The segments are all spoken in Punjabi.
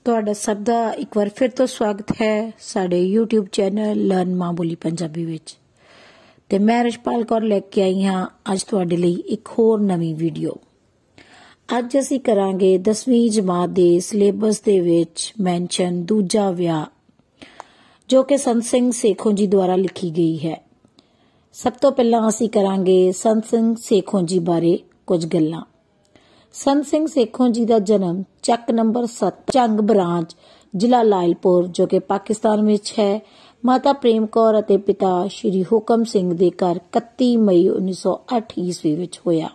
ਤੁਹਾਡਾ ਸਭ ਦਾ ਇੱਕ ਵਾਰ ਫਿਰ ਤੋਂ ਸਵਾਗਤ ਹੈ ਸਾਡੇ YouTube ਚੈਨਲ ਲਰਨ ਮਾਂ ਬੋਲੀ ਪੰਜਾਬੀ ਵਿੱਚ ਤੇ ਮੈਂ ਰਸ਼ਪਾਲ ਕੌਰ ਲੈ ਕੇ ਆਈ ਹਾਂ ਅੱਜ ਤੁਹਾਡੇ ਲਈ ਇੱਕ ਹੋਰ ਨਵੀਂ ਵੀਡੀਓ। ਅੱਜ ਅਸੀਂ ਕਰਾਂਗੇ 10ਵੀਂ ਜਮਾਤ ਦੇ ਸਿਲੇਬਸ ਦੇ ਵਿੱਚ ਮੈਂਸ਼ਨ ਦੂਜਾ ਵਿਆਹ ਜੋ ਕਿ ਸੰਤ ਸਿੰਘ ਸੇਖੋਂ ਜੀ ਦੁਆਰਾ ਲਿਖੀ ਗਈ ਹੈ। ਸਭ ਤੋਂ ਪਹਿਲਾਂ ਅਸੀਂ ਕਰਾਂਗੇ ਸੰਤ ਸਿੰਘ ਸੇਖੋਂ ਜੀ ਬਾਰੇ ਕੁਝ ਗੱਲਾਂ। संत सिंह सेखों जी का जन्म चक नंबर 7 चंग ब्रांच जिला लायलपुर जो कि पाकिस्तान में है माता प्रेम कौर और पिता श्री हुकम सिंह दे घर 31 मई 1908 ईस्वी विच होया।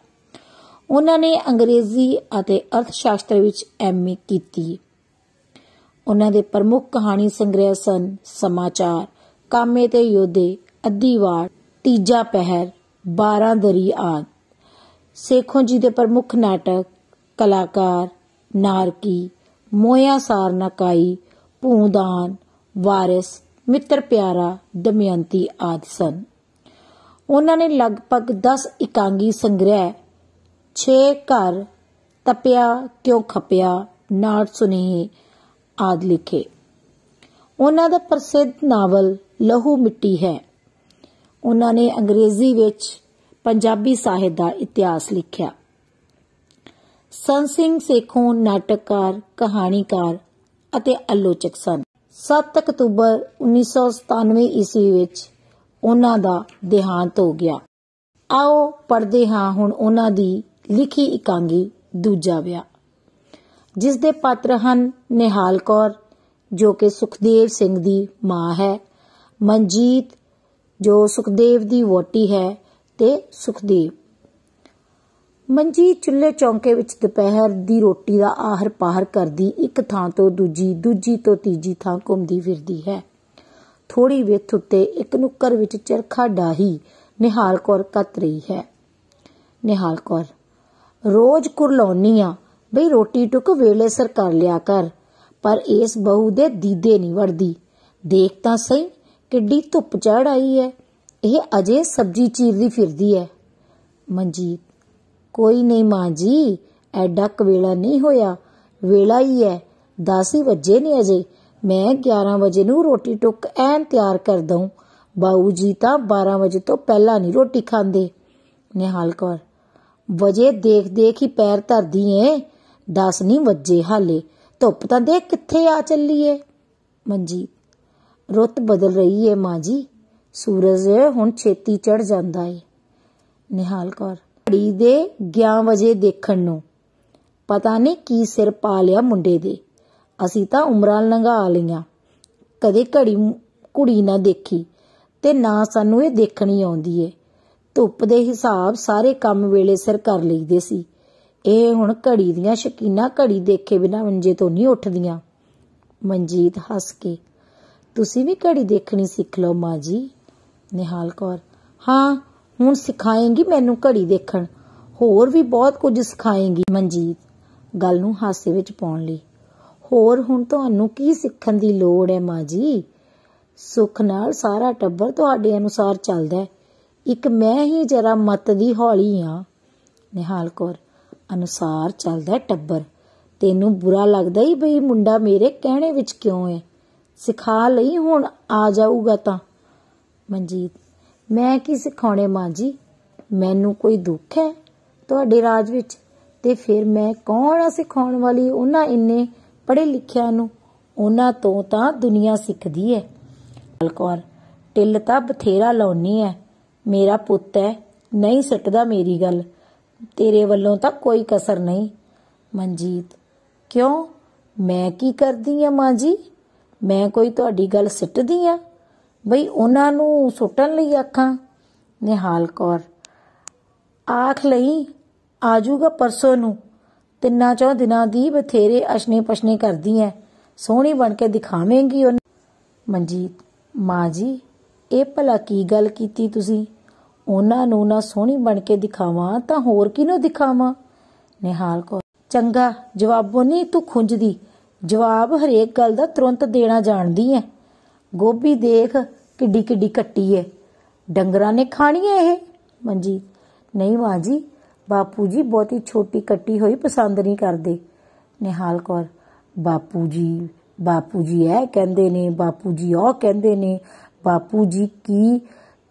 उन्होंने अंग्रेजी और अर्थशास्त्र विच MA की। उन्होंने प्रमुख कहानी संग्रह सन समाचार, कामे ते योधे, अद्धी वार, तीजा पहर, 12 दरी आदि। सेखों जी दे प्रमुख नाटक कलाकार नारकी, मोया सार नकाई, भूदान, वारिस, मित्र प्यारा, दमयंती आदि सन। उन्होंने लगभग 10 इकांगी संग्रह, 6 घर, तपिया क्यों खपिया, नाट सुनेहे आदि लिखे। उन्हों दा प्रसिद्ध नावल लहू मिट्टी है। उन्होंने अंग्रेजी विच पंजाबी साहित्य का इतिहास लिखा। संत सिंह सेखों नाटककार, कहानीकार अते आलोचक सन। 7 अक्तूबर 1997 ईस्वी विच उन्हां दा देहांत हो गया। आओ पढ़दे हां हुण उन्हां दी लिखी इकांगी दूजा विआह, जिस दे पात्र हन निहाल कौर जो कि सुखदेव सिंह दी मां है, मनजीत जो सुखदेव दी वोटी है ते सुखदेव। मनजीत चुल्हे चौंके विच दोपहर दी रोटी दा आहर पाहर करदी एक थां तो दूजी तो तीजी थां घुमदी फिरदी है। थोड़ी विथ उत्ते एक नुक्कर विच चरखा डाही निहाल कौर कत रही है। निहाल कौर रोज कुरलाउनी आ बई रोटी टुक वेले सिर कर लिया कर, पर इस बहू दे दीदे नहीं वड़दी। देख तां सही किड्डी धुप चढ़ आई है, यह अजे सब्जी चीरदी फिरदी है। मनजीत कोई नहीं मां जी, एडा कवेला नहीं होया, वेला ही है, 10 ही वजे ने अजे। मैं 11 बजे नू रोटी टुक ऐन तैयार कर दूं, बाऊ जी तां 12 बजे तो पहला नहीं रोटी खांदे। निहाल कौर वजे देख देख ही पैर धरदी है, 10 नहीं वजे हाले, धुप तां देख कित्थे आ चली है। मनजीत रुत बदल रही है मां जी, सूरज हुण छेती चढ़ जांदा है। निहाल कौर घड़ी दे 11 वजे देखण नूं पता नहीं की सिर पा लिया मुंडे दे, असी तां उमरां लंघा लईआं, कदे घड़ी कुड़ी ना देखी ते ना सानू ये देखणी आउंदी है। धुप दे हिसाब सारे काम वेले सिर कर लईदे सी, ਇਹ ਹੁਣ ਘੜੀ ਦੀਆਂ ਸ਼ਕੀਨਾ ਘੜੀ ਦੇਖੇ ਬਿਨਾ ਮੰਜੇ ਤੋਂ ਨਹੀਂ ਉੱਠਦੀਆਂ। ਮਨਜੀਤ ਹੱਸ ਕੇ ਤੁਸੀਂ ਵੀ ਘੜੀ ਦੇਖਣੀ ਸਿੱਖ ਲਓ ਮਾਂ ਜੀ। ਨਿਹਾਲ ਕੌਰ ਹਾਂ ਹੁਣ ਸਿਖਾਏਂਗੀ ਮੈਨੂੰ ਘੜੀ ਦੇਖਣ, ਹੋਰ ਵੀ ਬਹੁਤ ਕੁਝ ਸਿਖਾਏਂਗੀ। ਮਨਜੀਤ ਗੱਲ ਨੂੰ ਹਾਸੇ ਵਿੱਚ ਪਾਉਣ ਲਈ ਹੋਰ ਹੁਣ ਤੁਹਾਨੂੰ ਕੀ ਸਿੱਖਣ ਦੀ ਲੋੜ ਹੈ ਮਾਂ ਜੀ, ਸੁੱਖ ਨਾਲ ਸਾਰਾ ਟੱਬਰ ਤੁਹਾਡੇ ਅਨੁਸਾਰ ਚੱਲਦਾ ਹੈ, ਇੱਕ ਮੈਂ ਹੀ ਜਰਾ ਮਤ ਦੀ ਹੌਲੀ ਆ। ਨਿਹਾਲ ਕੌਰ अनुसार चलदा टब्बर, तेनू बुरा लगदा ही बई मुंडा मेरे कहने विच क्यों है, सिखा लई हुण आ जाऊगा तां। मनजीत मैं की सिखाउणे मां जी, मैनू कोई दुख है तुहाडे राज विच, ते फिर मैं कौन आ सिखाउण वाली, उन्हां इन्ने पढ़े लिखिया नू, उन्हां तों तां दुनिया सिखदी है। कौर टिल तां बथेरा लाउनी है, मेरा पुत्त है, नहीं सटदा मेरी गल, तेरे वालों तक कोई कसर नहीं। मनजीत क्यों मैं की करदी आ मां जी, मैं कोई तुहाडी गल सिटदी आ बई उन्हां नू सुटन लई आखां। निहाल कौर आख लई आजूगा परसों नू, 3-4 दिनां दी बथेरे अशने पशने करदी है, सोहनी बन के दिखावेंगी उन्हें। मनजीत मां जी ये भला की गल कीती तुसीं, ਉਹਨਾਂ ਨੂੰ ਨਾ ਸੋਹਣੀ ਬਣ ਕੇ ਦਿਖਾਵਾਂ ਤਾਂ ਹੋਰ ਕਿਹਨੂੰ ਦਿਖਾਵਾਂ। ਨਿਹਾਲ ਕੌਰ ਚੰਗਾ ਜਵਾਬੋਂ ਨਹੀਂ ਤੂੰ ਖੁੰਝਦੀ, ਜਵਾਬ ਹਰੇਕ ਗੱਲ ਦਾ ਤੁਰੰਤ ਦੇਣਾ ਜਾਣਦੀ ਐ। ਗੋਭੀ ਦੇਖ ਕਿੱਡੀ ਕਿੱਡੀ ਕੱਟੀ ਐ, ਡੰਗਰਾਂ ਨੇ ਖਾਣੀ ਐ ਇਹ। ਮਨਜੀਤ ਨਹੀਂ ਮਾਂ ਜੀ, ਬਾਪੂ ਜੀ ਬਹੁਤੀ ਛੋਟੀ ਕੱਟੀ ਹੋਈ ਪਸੰਦ ਨਹੀਂ ਕਰਦੇ। ਨਿਹਾਲ ਕੌਰ ਬਾਪੂ ਜੀ ਇਹ ਕਹਿੰਦੇ ਨੇ, ਬਾਪੂ ਜੀ ਉਹ ਕਹਿੰਦੇ ਨੇ, ਬਾਪੂ ਜੀ ਕੀ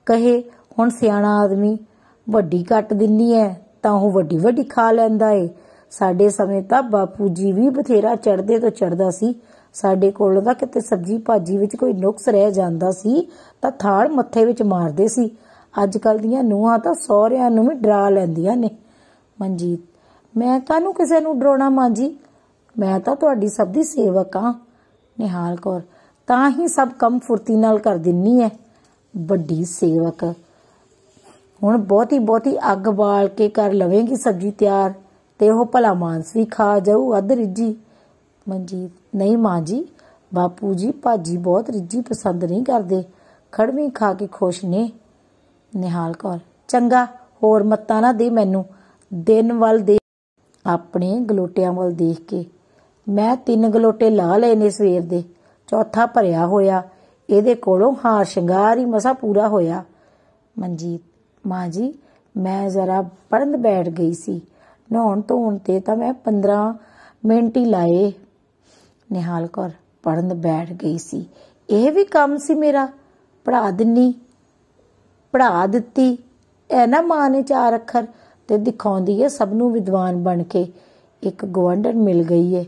ਕਹੇ। ਹੁਣ ਸਿਆਣਾ ਆਦਮੀ ਵੱਡੀ ਕੱਟ ਦਿੰਦੀ ਹੈ ਤਾਂ ਉਹ ਵੱਡੀ ਵੱਡੀ ਖਾ ਲੈਂਦਾ ਏ। ਸਾਡੇ ਸਮੇਂ ਤਾਂ ਬਾਪੂ ਜੀ ਵੀ ਬਥੇਰਾ ਚੜ੍ਹਦੇ ਤੋਂ ਚੜ੍ਹਦਾ ਸੀ। ਸਾਡੇ ਕੋਲੋਂ ਤਾਂ ਕਿਤੇ ਸਬਜ਼ੀ ਭਾਜੀ ਵਿੱਚ ਕੋਈ ਨੁਕਸ ਰਹਿ ਜਾਂਦਾ ਸੀ ਤਾਂ ਥਾਲ ਮੱਥੇ ਵਿੱਚ ਮਾਰਦੇ ਸੀ। ਅੱਜ ਕੱਲ੍ਹ ਦੀਆਂ ਨੂੰਹਾਂ ਤਾਂ ਸਹੁਰਿਆਂ ਨੂੰ ਵੀ ਡਰਾ ਲੈਂਦੀਆਂ ਨੇ। ਮਨਜੀਤ, ਮੈਂ ਕਾਹਨੂੰ ਕਿਸੇ ਨੂੰ ਡਰਾਉਣਾ ਮਾਂ ਜੀ, ਮੈਂ ਤਾਂ ਤੁਹਾਡੀ ਸਭ ਦੀ ਸੇਵਕ ਹਾਂ। ਨਿਹਾਲ ਕੌਰ, ਤਾਂ ਹੀ ਸਭ ਕੰਮ ਫੁਰਤੀ ਨਾਲ ਕਰ ਦਿੰਨੀ ਹੈ। ਵੱਡੀ ਸੇਵਕ, ਹੁਣ ਬਹੁਤੀ ਅੱਗ ਬਾਲ ਕੇ ਕਰ ਲਵੇਂਗੀ ਸਬਜ਼ੀ ਤਿਆਰ ਤੇ ਉਹ ਭਲਾ ਮਾਂਸ ਵੀ ਖਾ ਜਾਊ ਅੱਧ ਰਿੱਝੀ। ਮਨਜੀਤ, ਨਹੀਂ ਮਾਂ ਜੀ, ਬਾਪੂ ਜੀ ਭਾਜੀ ਬਹੁਤ ਰਿੱਝੀ ਪਸੰਦ ਨਹੀਂ ਕਰਦੇ, ਖੜਵੀਂ ਖਾ ਕੇ ਖੁਸ਼ ਨੇ। ਨਿਹਾਲ ਕੌਰ, ਚੰਗਾ, ਹੋਰ ਮੱਤਾਂ ਨਾ ਦੇ ਮੈਨੂੰ। ਦਿਨ ਵੱਲ ਦੇ, ਆਪਣੇ ਗਲੋਟਿਆਂ ਵੱਲ ਦੇਖ ਕੇ, ਮੈਂ 3 ਗਲੋਟੇ ਲਾ ਲਏ ਨੇ ਸਵੇਰ ਦੇ, ਚੌਥਾ ਭਰਿਆ ਹੋਇਆ। ਇਹਦੇ ਕੋਲੋਂ ਹਾਰ ਸ਼ਿੰਗਾਰ ਹੀ ਮਸਾ ਪੂਰਾ ਹੋਇਆ। ਮਨਜੀਤ, ਮਾਂ ਜੀ, ਮੈਂ ਜ਼ਰਾ ਪੜ੍ਹਨ ਬੈਠ ਗਈ ਸੀ, ਨਹਾਉਣ ਧੋਣ ਤੇ ਤਾਂ ਮੈਂ 15 ਮਿੰਟ ਹੀ ਲਾਏ। ਨਿਹਾਲ ਕੌਰ, ਪੜ੍ਹਨ ਬੈਠ ਗਈ ਸੀ, ਇਹ ਵੀ ਕੰਮ ਸੀ ਮੇਰਾ। ਪੜ੍ਹਾ ਦਿੱਤੀ ਇਹ ਨਾ ਮਾਂ ਨੇ 4 ਅੱਖਰ ਤੇ ਦਿਖਾਉਂਦੀ ਹੈ ਸਭ ਨੂੰ ਵਿਦਵਾਨ ਬਣ ਕੇ। ਇੱਕ ਗਵਾਂਢਣ ਮਿਲ ਗਈ ਏ,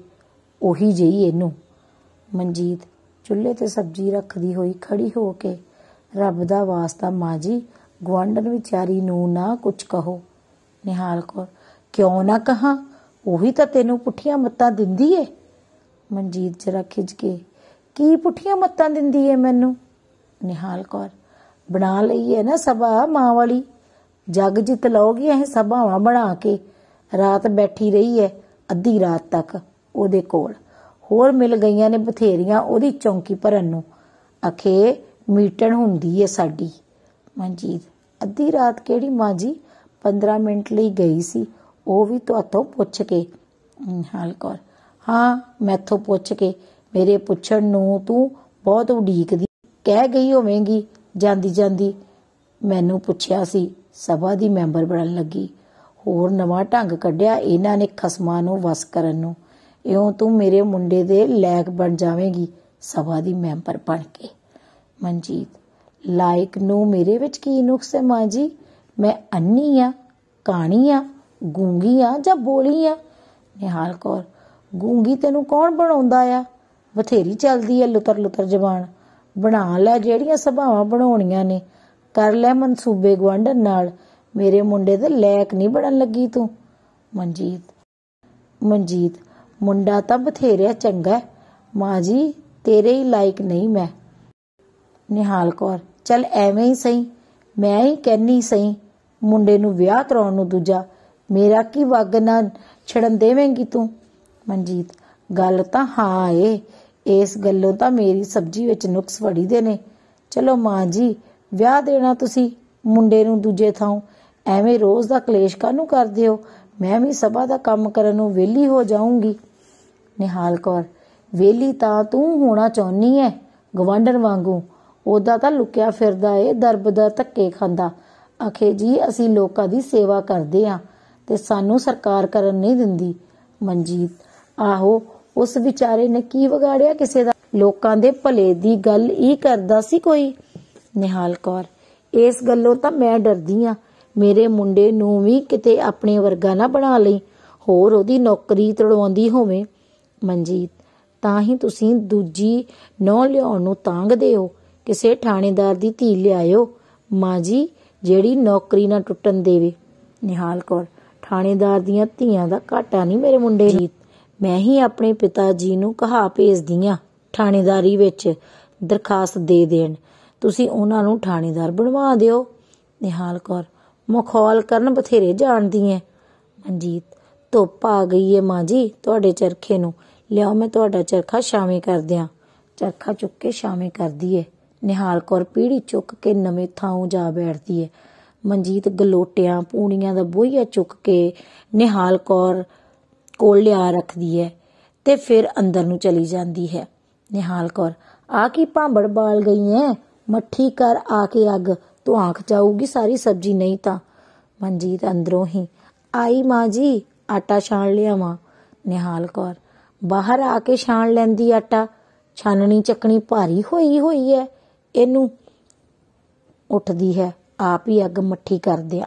ਉਹੀ ਜਿਹੀ ਇਹਨੂੰ। ਮਨਜੀਤ, ਚੁੱਲ੍ਹੇ ਤੇ ਸਬਜ਼ੀ ਰੱਖਦੀ ਹੋਈ ਖੜੀ ਹੋ ਕੇ, ਰੱਬ ਦਾ ਵਾਸਤਾ ਮਾਂ ਜੀ, ਗਵਾਂਢਣ ਵਿਚਾਰੀ ਨੂੰ ਨਾ ਕੁਛ ਕਹੋ। ਨਿਹਾਲ ਕੌਰ, ਕਿਉਂ ਨਾ ਕਹਾਂ, ਉਹੀ ਤਾਂ ਤੈਨੂੰ ਪੁੱਠੀਆਂ ਮੱਤਾਂ ਦਿੰਦੀ ਏ। ਮਨਜੀਤ ਜਰਾ ਖਿੱਚ ਕੇ, ਕੀ ਪੁੱਠੀਆਂ ਮੱਤਾਂ ਦਿੰਦੀ ਏ ਮੈਨੂੰ। ਨਿਹਾਲ ਕੌਰ, ਬਣਾ ਲਈ ਹੈ ਨਾ ਸਭਾ ਮਾਂ ਵਾਲੀ, ਜੱਗ ਜਿੱਤ ਲਓਗੀ ਇਹ ਸਭਾਵਾਂ ਬਣਾ ਕੇ। ਰਾਤ ਬੈਠੀ ਰਹੀ ਹੈ ਅੱਧੀ ਰਾਤ ਤੱਕ ਉਹਦੇ ਕੋਲ, ਹੋਰ ਮਿਲ ਗਈਆਂ ਨੇ ਬਥੇਰੀਆਂ ਉਹਦੀ ਚੌਂਕੀ ਭਰਨ ਨੂੰ। ਅਖੇ ਮੀਟਣ ਹੁੰਦੀ ਏ ਸਾਡੀ। ਮਨਜੀਤ, ਅੱਧੀ ਰਾਤ ਕਿਹੜੀ ਮਾਂ ਜੀ, 15 ਮਿੰਟ ਲਈ ਗਈ ਸੀ, ਉਹ ਵੀ ਤੁਹਾਤੋਂ ਪੁੱਛ ਕੇ। ਨਿਹਾਲ ਕੌਰ, ਹਾਂ, ਮੈਥੋਂ ਪੁੱਛ ਕੇ। ਮੇਰੇ ਪੁੱਛਣ ਨੂੰ ਤੂੰ ਬਹੁਤ ਉਡੀਕਦੀ ਕਹਿ ਗਈ ਹੋਵੇਂਗੀ ਜਾਂਦੀ ਜਾਂਦੀ। ਮੈਨੂੰ ਪੁੱਛਿਆ ਸੀ, ਸਭਾ ਦੀ ਮੈਂਬਰ ਬਣਨ ਲੱਗੀ। ਹੋਰ ਨਵਾਂ ਢੰਗ ਕੱਢਿਆ ਇਹਨਾਂ ਨੇ ਖਸਮਾਂ ਨੂੰ ਵਸ ਕਰਨ ਨੂੰ। ਇਉਂ ਤੂੰ ਮੇਰੇ ਮੁੰਡੇ ਦੇ ਲਾਇਕ ਬਣ ਜਾਵੇਂਗੀ ਸਭਾ ਦੀ ਮੈਂਬਰ ਬਣ ਕੇ। ਮਨਜੀਤ, ਲਾਇਕ ਨੂੰ ਮੇਰੇ ਵਿੱਚ ਕੀ ਨੁਕਸ ਹੈ ਮਾਂ ਜੀ? ਮੈਂ ਅੰਨੀ ਆ, ਕਾਣੀ ਆ, ਗੂੰਗੀ ਆ ਜਾਂ ਬੋਲੀ ਆ? ਨਿਹਾਲ ਕੌਰ, ਗੂੰਗੀ ਤੈਨੂੰ ਕੌਣ ਬਣਾਉਂਦਾ ਆ? ਬਥੇਰੀ ਚੱਲਦੀ ਹੈ ਲੁਤਰ ਲੁਤਰ ਜ਼ਬਾਨ। ਬਣਾ ਲੈ ਜਿਹੜੀਆਂ ਸਭਾਵਾਂ ਬਣਾਉਣੀਆਂ ਨੇ, ਕਰ ਲੈ ਮਨਸੂਬੇ ਗੁਆਂਢਣ ਨਾਲ। ਮੇਰੇ ਮੁੰਡੇ ਦੇ ਲਾਇਕ ਨਹੀਂ ਬਣਨ ਲੱਗੀ ਤੂੰ। ਮਨਜੀਤ, ਮੁੰਡਾ ਤਾਂ ਬਥੇਰਿਆ ਚੰਗਾ ਮਾਂ ਜੀ, ਤੇਰੇ ਹੀ ਲਾਇਕ ਨਹੀਂ ਮੈਂ। ਨਿਹਾਲ ਕੌਰ, ਚੱਲ ਐਵੇਂ ਹੀ ਸਹੀ, ਮੈਂ ਹੀ ਕਹਿਨੀ ਸਹੀ, ਮੁੰਡੇ ਨੂੰ ਵਿਆਹ ਕਰਾਉਣ ਨੂੰ ਦੂਜਾ। ਮੇਰਾ ਕੀ ਵੱਗ ਨਾ ਛੜਨ ਦੇਵੇਂਗੀ ਤੂੰ? ਮਨਜੀਤ, ਗੱਲ ਤਾਂ ਹਾਂ ਏ, ਇਸ ਗੱਲੋਂ ਤਾਂ ਮੇਰੀ ਸਬਜ਼ੀ ਵਿੱਚ ਨੁਕਸ ਵੜੀ ਦੇ ਨੇ। ਚਲੋ ਮਾਂ ਜੀ, ਵਿਆਹ ਦੇਣਾ ਤੁਸੀਂ ਮੁੰਡੇ ਨੂੰ ਦੂਜੇ ਥਾਂ, ਐਵੇਂ ਰੋਜ਼ ਦਾ ਕਲੇਸ਼ ਕਾਹਨੂੰ ਕਰਦੇ ਹੋ? ਮੈਂ ਵੀ ਸਭਾ ਦਾ ਕੰਮ ਕਰਨ ਨੂੰ ਵਿਹਲੀ ਹੋ ਜਾਊਂਗੀ। ਨਿਹਾਲ ਕੌਰ, ਵਿਹਲੀ ਤਾਂ ਤੂੰ ਹੋਣਾ ਚਾਹੁੰਦੀ ਐ ਗਵਾਂਢਣ ਵਾਂਗੂ, ਉਹਦਾ ਤਾਂ ਲੁਕਿਆ ਫਿਰਦਾ ਏ ਦਰਬਦਰ ਧੱਕੇ ਖਾਂਦਾ। ਆਖੇ ਜੀ ਅਸੀਂ ਲੋਕਾਂ ਦੀ ਸੇਵਾ ਕਰਦੇ ਆਂ ਤੇ ਸਾਨੂੰ ਸਰਕਾਰ ਕਰਨ ਨਹੀਂ ਦਿੰਦੀ। ਮਨਜੀਤ, ਆਹੋ, ਉਸ ਵਿਚਾਰੇ ਨੇ ਕੀ ਵਿਗਾੜਿਆ ਕਿਸੇ ਦਾ? ਲੋਕਾਂ ਦੇ ਭਲੇ ਦੀ ਗੱਲ ਹੀ ਕਰਦਾ ਸੀ ਕੋਈ। ਨਿਹਾਲ ਕੌਰ, ਇਸ ਗੱਲੋਂ ਤਾਂ ਮੈਂ ਡਰਦੀ ਆਂ, ਮੇਰੇ ਮੁੰਡੇ ਨੂੰ ਵੀ ਕਿਤੇ ਆਪਣੇ ਵਰਗਾ ਨਾ ਬਣਾ ਲਈ, ਹੋਰ ਉਹਦੀ ਨੌਕਰੀ ਤੜਵਾਉਂਦੀ ਹੋਵੇ। ਮਨਜੀਤ, ਤਾਂ ਹੀ ਤੁਸੀਂ ਦੂਜੀ ਨਹੁੰ ਲਿਆਉਣ ਨੂੰ ਤਾਂਘਦੇ ਹੋ। ਕਿਸੇ ਥਾਣੇਦਾਰ ਦੀ ਧੀ ਲਿਆਇਓ ਮਾਂ ਜੀ, ਜਿਹੜੀ ਨੌਕਰੀ ਨਾ ਟੁੱਟਣ ਦੇਵੇ। ਨਿਹਾਲ ਕੌਰ, ਥਾਣੇਦਾਰ ਦੀਆਂ ਧੀਆਂ ਦਾ ਘਾਟਾ ਨਹੀਂ ਮੇਰੇ ਮੁੰਡੇ ਨੂੰ। ਮੈਂ ਹੀ ਆਪਣੇ ਪਿਤਾ ਜੀ ਨੂੰ ਕਹਾ ਭੇਜਦੀ ਆਂ ਥਾਣੇਦਾਰੀ ਵਿੱਚ ਦਰਖਾਸਤ ਦੇ ਦੇਣ, ਤੁਸੀਂ ਉਹਨਾਂ ਨੂੰ ਥਾਣੇਦਾਰ ਬਣਵਾ ਦਿਓ। ਨਿਹਾਲ ਕੌਰ, ਮਖੌਲ ਕਰਨ ਬਥੇਰੇ ਜਾਣਦੀ ਐ। ਮਨਜੀਤ, ਧੁੱਪ ਆ ਗਈ ਏ ਮਾਂ ਜੀ ਤੁਹਾਡੇ ਚਰਖੇ ਨੂੰ, ਲਿਆਓ ਮੈਂ ਤੁਹਾਡਾ ਚਰਖਾ ਛਾਵੇਂ ਕਰ ਦਿਆਂ। ਚਰਖਾ ਚੁੱਕ ਕੇ ਛਾਵੇਂ ਕਰਦੀ ਏ। ਨਿਹਾਲ ਕੌਰ ਪੀੜੀ ਚੁੱਕ ਕੇ ਨਵੇਂ ਥਾਂ ਜਾ ਬੈਠਦੀ ਏ। ਮਨਜੀਤ ਗਲੋਟਿਆਂ ਪੂਣੀਆਂ ਦਾ ਬੋਹੀਆ ਚੁੱਕ ਕੇ ਨਿਹਾਲ ਕੌਰ ਕੋਲ ਲਿਆ ਰੱਖਦੀ ਹੈ ਤੇ ਫਿਰ ਅੰਦਰ ਨੂੰ ਚਲੀ ਜਾਂਦੀ ਹੈ। ਨਿਹਾਲ ਕੌਰ, ਆ ਕੀ ਭਾਂਬੜ ਬਾਲ ਗਈ ਐ? ਮੱਠੀ ਕਰ ਆ ਕੇ ਅੱਗ, ਤੂੰ ਆਂਖ ਜਾਊਗੀ ਸਾਰੀ ਸਬਜ਼ੀ ਨਹੀਂ ਤਾਂ। ਮਨਜੀਤ ਅੰਦਰੋਂ ਹੀ, ਆਈ ਮਾਂ ਜੀ, ਆਟਾ ਛਾਣ ਲਿਆਵਾਂ। ਨਿਹਾਲ ਕੌਰ, बाहर आके छाण लैंदी आटा। छाननी चकनी भारी होई है। इनू उठदी है, आप ही अग मट्ठी कर दिया।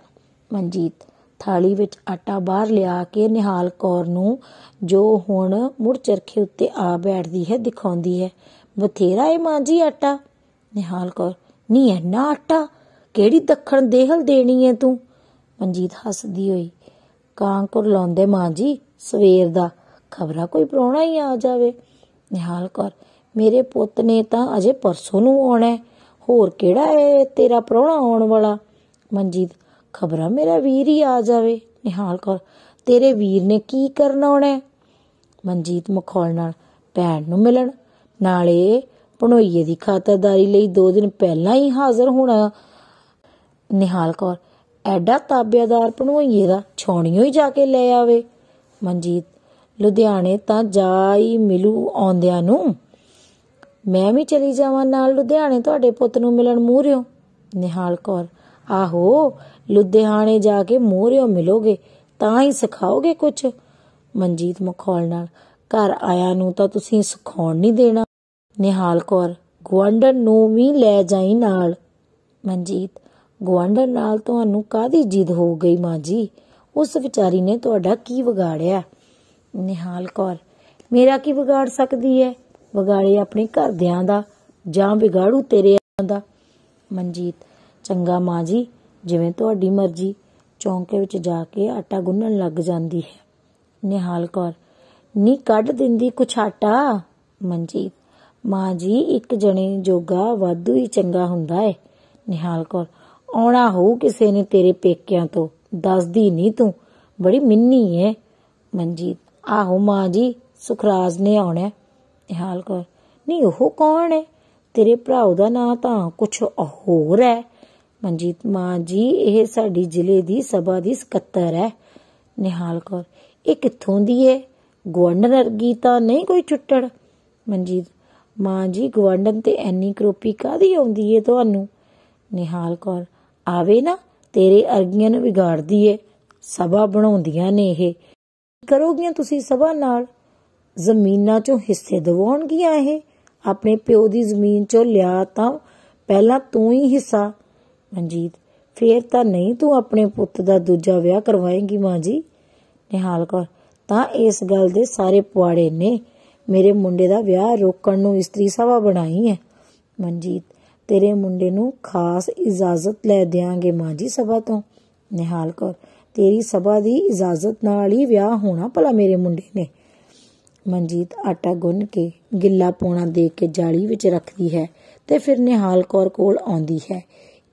मनजीत थाली विच आटा बाहर लिया के निहाल कौर नूं, जो हुण मुड़ चरखे उत्ते आ बैठदी है, दिखाउंदी है। बथेरा है मां जी आटा। निहाल कौर, नी इन्ना आटा केड़ी दखण देहल देनी है तू। मनजीत हसदी होई, कां कुरलाउंदे मां जी, सवेर दा खबरा कोई प्राहुणा ही आ जावे। निहाल कौर, मेरे पुੱਤ ने तां अजे परसों नूं आउणा है, होर किहड़ा है तेरा प्राहुणा आउण वाला। मनजीत, खबरा मेरा वीर ही आ जावे। निहाल कौर, तेरे वीर ने की करन आउणा है। मनजीत मखौल नाल, भैण नूं मिलण, नाले भणोईए दी खातरदारी लई 2 दिन पहलां ही हाਜ਼ਰ होना। निहाल कौर, ਐਡਾ ਤਾਬਿਆਦਾਰ ਭਣੋਈਏ ਦਾ ਛਾਉਣੀਓ ਹੀ ਜਾ ਕੇ ਲੈ ਆਵੇ। ਮਨਜੀਤ, ਲੁਧਿਆਣੇ ਤਾਂ ਜਾ ਹੀ ਮਿਲੂ ਆਉਂਦਿਆਂ ਨੂੰ। ਮੈਂ ਵੀ ਚਲੀ ਜਾਵਾਂ ਨਾਲ ਲੁਧਿਆਣੇ ਤੁਹਾਡੇ ਪੁੱਤ ਨੂੰ ਮਿਲਣ ਮੂਹਰਿਓ। ਨਿਹਾਲ ਕੌਰ, ਆਹੋ ਲੁਧਿਆਣੇ ਜਾ ਕੇ ਮੂਹਰਿਓ ਮਿਲੋਗੇ ਤਾਂ ਹੀ ਸਿਖਾਓਗੇ ਕੁਛ। ਮਨਜੀਤ ਮਖੌਲ ਨਾਲ, ਘਰ ਆਇਆਂ ਨੂੰ ਤਾਂ ਤੁਸੀਂ ਸਿਖਾਉਣ ਨਹੀਂ ਦੇਣਾ। ਨਿਹਾਲ ਕੌਰ, ਗੁਆਂਢਣ ਨੂੰ ਵੀ ਲੈ ਜਾਈ ਨਾਲ। ਮਨਜੀਤ, ਗੁਆਂਢਣ ਨਾਲ ਤੁਹਾਨੂੰ ਕਾਹਦੀ ਜਿੱਦ ਹੋ ਗਈ ਮਾਂ ਜੀ, ਉਸ ਵਿਚਾਰੀ ਨੇ ਤੁਹਾਡਾ ਕੀ ਵਿਗਾੜਿਆ। ਨਿਹਾਲ ਕੌਰ, ਮੇਰਾ ਕੀ ਵਿਗਾੜ ਸਕਦੀ ਹੈ, ਵਿਗਾੜੇ ਆਪਣੇ ਘਰਦਿਆਂ ਦਾ ਜਾਂ ਵਿਗਾੜੂ ਤੇਰੇ ਦਾ। ਮਨਜੀਤ, ਚੰਗਾ ਮਾਂ ਜੀ, ਜਿਵੇਂ ਤੁਹਾਡੀ ਮਰਜ਼ੀ। ਚੌਂਕੇ ਵਿੱਚ ਜਾ ਕੇ ਆਟਾ ਗੁੰਨਣ ਲੱਗ ਜਾਂਦੀ ਹੈ। ਨਿਹਾਲ ਕੌਰ, ਨੀ ਕੱਢ ਦਿੰਦੀ ਕੁਛ ਆਟਾ। ਮਨਜੀਤ, ਮਾਂ ਜੀ ਇੱਕ ਜਣੇ ਜੋਗਾ ਵਾਧੂ ਹੀ ਚੰਗਾ ਹੁੰਦਾ ਹੈ। ਨਿਹਾਲ ਕੌਰ, ਆਉਣਾ ਹੋਊ ਕਿਸੇ ਨੇ ਤੇਰੇ ਪੇਕਿਆਂ ਤੋਂ, ਦੱਸਦੀ ਨਹੀਂ ਤੂੰ, ਬੜੀ ਮਿੰਨੀ ਹੈ। ਮਨਜੀਤ, ਆਹੋ ਮਾਂ ਜੀ, ਸੁਖਰਾਜ ਨੇ ਆਉਣਾ। ਨਿਹਾਲ ਕੌਰ, ਨਹੀਂ ਉਹ ਕੌਣ ਹੈ, ਤੇਰੇ ਭਰਾ ਦਾ ਨਾਂ ਤਾਂ ਕੁਛ ਹੋਰ ਹੈ। ਮਨਜੀਤ, ਮਾਂ ਜੀ ਇਹ ਸਾਡੀ ਜ਼ਿਲ੍ਹੇ ਦੀ ਸਭਾ ਦੀ ਸਕੱਤਰ ਹੈ। ਨਿਹਾਲ ਕੌਰ, ਇਹ ਕਿੱਥੋਂ ਦੀ ਹੈ, ਗੁਆਂਢਣ ਵਰਗੀ ਤਾਂ ਨਹੀਂ ਕੋਈ ਚੁੱਟੜ। ਮਨਜੀਤ, ਮਾਂ ਜੀ ਗੁਆਂਢਣ ਤੇ ਐਨੀ ਕਰੋਪੀ ਕਾਹਦੀ ਆਉਂਦੀ ਹੈ ਤੁਹਾਨੂੰ। ਨਿਹਾਲ ਕੌਰ, ਆਵੇ ਨਾ, ਤੇਰੇ ਅਰਗੀਆਂ ਨੂੰ ਵਿਗਾੜਦੀ ਏ, ਸਭਾ ਬਣਾਉਂਦੀਆਂ ਨੇ ਇਹ। ਕਰੋਗੀਆਂ ਤੁਸੀਂ ਸਭਾ ਨਾਲ, ਜ਼ਮੀਨਾਂ ਚੋਂ ਹਿੱਸੇ ਦਿਵਾਉਣਗੀਆਂ ਇਹ। ਆਪਣੇ ਪਿਓ ਦੀ ਜ਼ਮੀਨ ਚੋਂ ਲਿਆ ਤਾਂ ਪਹਿਲਾਂ ਤੂੰ ਹੀ ਹਿੱਸਾ। ਮਨਜੀਤ, ਫੇਰ ਤਾਂ ਨਹੀਂ ਤੂੰ ਆਪਣੇ ਪੁੱਤ ਦਾ ਦੂਜਾ ਵਿਆਹ ਕਰਵਾਏਂਗੀ ਮਾਂ ਜੀ। ਨਿਹਾਲ ਕੌਰ, ਤਾਂ ਇਸ ਗੱਲ ਦੇ ਸਾਰੇ ਪੁਆੜੇ ਨੇ, ਮੇਰੇ ਮੁੰਡੇ ਦਾ ਵਿਆਹ ਰੋਕਣ ਨੂੰ ਇਸਤਰੀ ਸਭਾ ਬਣਾਈ ਹੈ। ਮਨਜੀਤ, ਤੇਰੇ ਮੁੰਡੇ ਨੂੰ ਖਾਸ ਇਜਾਜ਼ਤ ਲੈ ਦਿਆਂਗੇ ਮਾਂ ਜੀ ਸਭਾ ਤੋਂ। ਨਿਹਾਲ ਕੌਰ, ਤੇਰੀ ਸਭਾ ਦੀ ਇਜਾਜ਼ਤ ਨਾਲ ਹੀ ਵਿਆਹ ਹੋਣਾ ਭਲਾ ਮੇਰੇ ਮੁੰਡੇ ਨੇ। ਮਨਜੀਤ ਆਟਾ ਗੁੰਨ ਕੇ ਗਿੱਲਾ ਪੌਣਾ ਦੇ ਕੇ ਜਾਲੀ ਵਿੱਚ ਰੱਖਦੀ ਹੈ ਤੇ ਫਿਰ ਨਿਹਾਲ ਕੌਰ ਕੋਲ ਆਉਂਦੀ ਹੈ।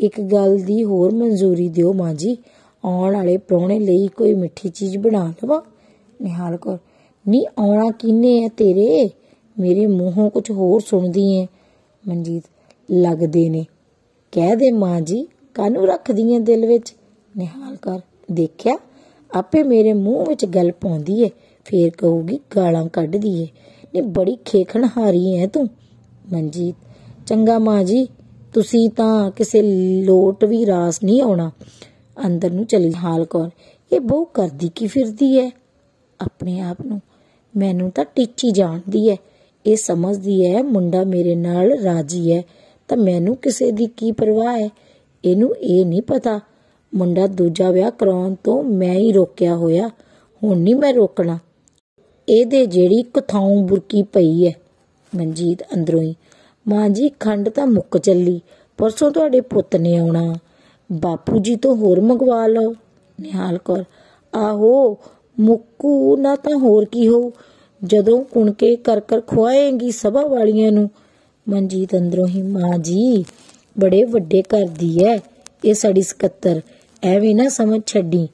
ਇੱਕ ਗੱਲ ਦੀ ਹੋਰ ਮਨਜ਼ੂਰੀ ਦਿਓ ਮਾਂ ਜੀ, ਆਉਣ ਵਾਲੇ ਪ੍ਰਾਹੁਣੇ ਲਈ ਕੋਈ ਮਿੱਠੀ ਚੀਜ਼ ਬਣਾ ਲਵਾਂ। ਨਿਹਾਲ ਕੌਰ, ਨਹੀਂ ਆਉਣਾ ਕਿੰਨੇ ਹੈ ਤੇਰੇ, ਮੇਰੇ ਮੂੰਹੋਂ ਕੁਝ ਹੋਰ ਸੁਣਦੀ ਹੈ। ਮਨਜੀਤ, ਲੱਗਦੇ ਨੇ, ਕਹਿ ਦੇ ਮਾਂ ਜੀ, ਕਾਹਨੂੰ ਰੱਖਦੀ ਹੈ ਦਿਲ ਵਿੱਚ। ਨਿਹਾਲ ਕੌਰ, ਦੇਖਿਆ ਆਪੇ ਮੇਰੇ ਮੂੰਹ ਵਿੱਚ ਗੱਲ ਪਾਉਂਦੀ ਹੈ, ਫੇਰ ਕਹੂਗੀ ਗਾਲਾਂ ਕੱਢਦੀ ਏ, ਨਹੀਂ ਬੜੀ ਖੇਖਣਹਾਰੀ ਹੈ ਤੂੰ। ਮਨਜੀਤ, ਚੰਗਾ ਮਾਂ ਜੀ, ਤੁਸੀਂ ਤਾਂ ਕਿਸੇ ਲੋਟ ਵੀ ਰਾਸ ਨਹੀਂ ਆਉਣਾ। ਅੰਦਰ ਨੂੰ ਚਲੀ। ਨਿਹਾਲ ਕੌਰ, ਇਹ ਬਹੂ ਕਰਦੀ ਕੀ ਫਿਰਦੀ ਹੈ ਆਪਣੇ ਆਪ ਨੂੰ, ਮੈਨੂੰ ਤਾਂ ਟੀਚੀ ਜਾਣਦੀ ਹੈ। ਇਹ ਸਮਝਦੀ ਹੈ ਮੁੰਡਾ ਮੇਰੇ ਨਾਲ ਰਾਜੀ ਹੈ ਤਾਂ ਮੈਨੂੰ ਕਿਸੇ ਦੀ ਕੀ ਪਰਵਾਹ ਹੈ। ਇਹਨੂੰ ਇਹ ਨਹੀਂ ਪਤਾ ਮੁੰਡਾ ਦੂਜਾ ਵਿਆਹ ਕਰਾਉਣ ਤੋਂ ਮੈਂ ਹੀ ਰੋਕਿਆ ਹੋਇਆ, ਹੁਣ ਨਹੀਂ ਮੈਂ ਰੋਕਣਾ। ਇਹਦੇ ਜਿਹੜੀ ਕਥਾਉਂ ਬੁਰਕੀ ਪਈ ਹੈ। ਮਨਜੀਤ ਅੰਦਰੋਂ ਹੀ, ਮਾਂ ਜੀ ਖੰਡ ਤਾਂ ਮੁੱਕ ਚੱਲੀ, ਪਰਸੋਂ ਤੁਹਾਡੇ ਪੁੱਤ ਨੇ ਆਉਣਾ, ਬਾਪੂ ਜੀ ਤੋਂ ਹੋਰ ਮੰਗਵਾ ਲਓ। ਨਿਹਾਲ ਕੌਰ, ਆਹੋ ਮੁੱਕੂ ਨਾ ਤਾਂ ਹੋਰ ਕੀ ਹੋਊ, ਜਦੋਂ ਕੁਣਕੇ ਕਰ ਖੁਆਏਂਗੀ ਸਭਾ ਵਾਲੀਆਂ ਨੂੰ। ਮਨਜੀਤ ਅੰਦਰੋਂ ਹੀ, ਮਾਂ ਜੀ ਬੜੇ ਵੱਡੇ ਘਰ ਦੀ ਹੈ ਇਹ ਸਾਡੀ ਸਕੱਤਰ, ਐਵੇਂ ਨਾ ਸਮਝ ਛੱਡੀ।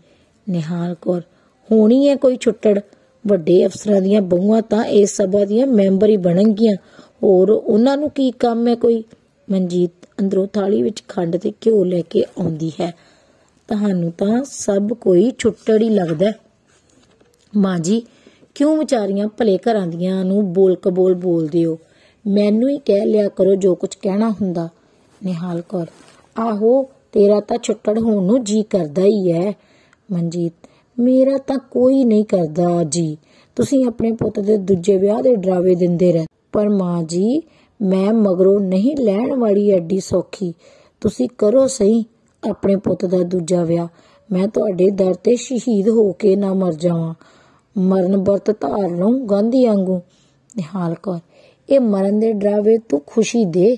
ਨਿਹਾਲ ਕੌਰ, ਹੋਣੀ ਹੈ ਕੋਈ ਛੁੱਟੜ, ਵੱਡੇ ਅਫਸਰਾਂ ਦੀਆਂ ਬਹੂਆਂ ਤਾਂ ਇਸ ਸਭਾ ਦੀਆਂ ਮੈਂਬਰ ਹੀ ਬਣਨਗੀਆਂ, ਹੋਰ ਉਹਨਾਂ ਨੂੰ ਕੀ ਕੰਮ ਹੈ ਕੋਈ। ਮਨਜੀਤ ਅੰਦਰੋਂ ਥਾਲੀ ਵਿੱਚ ਖੰਡ ਤੇ ਘਿਓ ਲੈ ਕੇ ਆਉਂਦੀ ਹੈ। ਤੁਹਾਨੂੰ ਤਾਂ ਸਭ ਕੋਈ ਛੁੱਟੜ ਹੀ ਲੱਗਦਾ। ਮਾਂ ਜੀ ਕਿਉਂ ਵਿਚਾਰੀਆਂ ਭਲੇ ਘਰਾਂ ਦੀਆਂ ਨੂੰ ਬੋਲ ਕਬੋਲ ਬੋਲਦੇ ਹੋ, ਮੈਨੂੰ ਹੀ ਕਹਿ ਲਿਆ ਕਰੋ ਜੋ ਕੁਝ ਕਹਿਣਾ ਹੁੰਦਾ। ਨਿਹਾਲ ਕੌਰ, ਆਹੋ ਤੇਰਾ ਤਾਂ ਛੁੱਟੜ ਹੋਣ ਨੂੰ ਜੀ ਕਰਦਾ ਹੀ ਹੈ। ਮਨਜੀਤ, ਮੇਰਾ ਤਾਂ ਕੋਈ ਨਹੀਂ ਕਰਦਾ ਜੀ, ਤੁਸੀਂ ਆਪਣੇ ਪੁੱਤ ਦੇ ਦੂਜੇ ਵਿਆਹ ਦੇ ਡਰਾਵੇ ਦਿੰਦੇ ਰਹਿ। ਪਰ ਮਾਂ ਜੀ, ਮੈਂ ਮਗਰੋਂ ਨਹੀਂ ਲੈਣ ਵਾਲੀ ਐਡੀ ਸੌਖੀ। ਤੁਸੀਂ ਕਰੋ ਸਹੀ ਆਪਣੇ ਪੁੱਤ ਦਾ ਦੂਜਾ ਵਿਆਹ। ਮੈਂ ਤੁਹਾਡੇ ਦਰ ਤੇ ਸ਼ਹੀਦ ਹੋ ਕੇ ਨਾ ਮਰ ਜਾਵਾਂ। ਮਰਨ ਵਰਤ ਧਾਰ ਲਊਂ ਗਾਂਧੀ ਵਾਂਗੂ। ਨਿਹਾਲ ਕੌਰ, ਇਹ ਮਰਨ ਦੇ ਡਰਾਵੇ ਤੂੰ ਖੁਸ਼ੀ ਦੇ।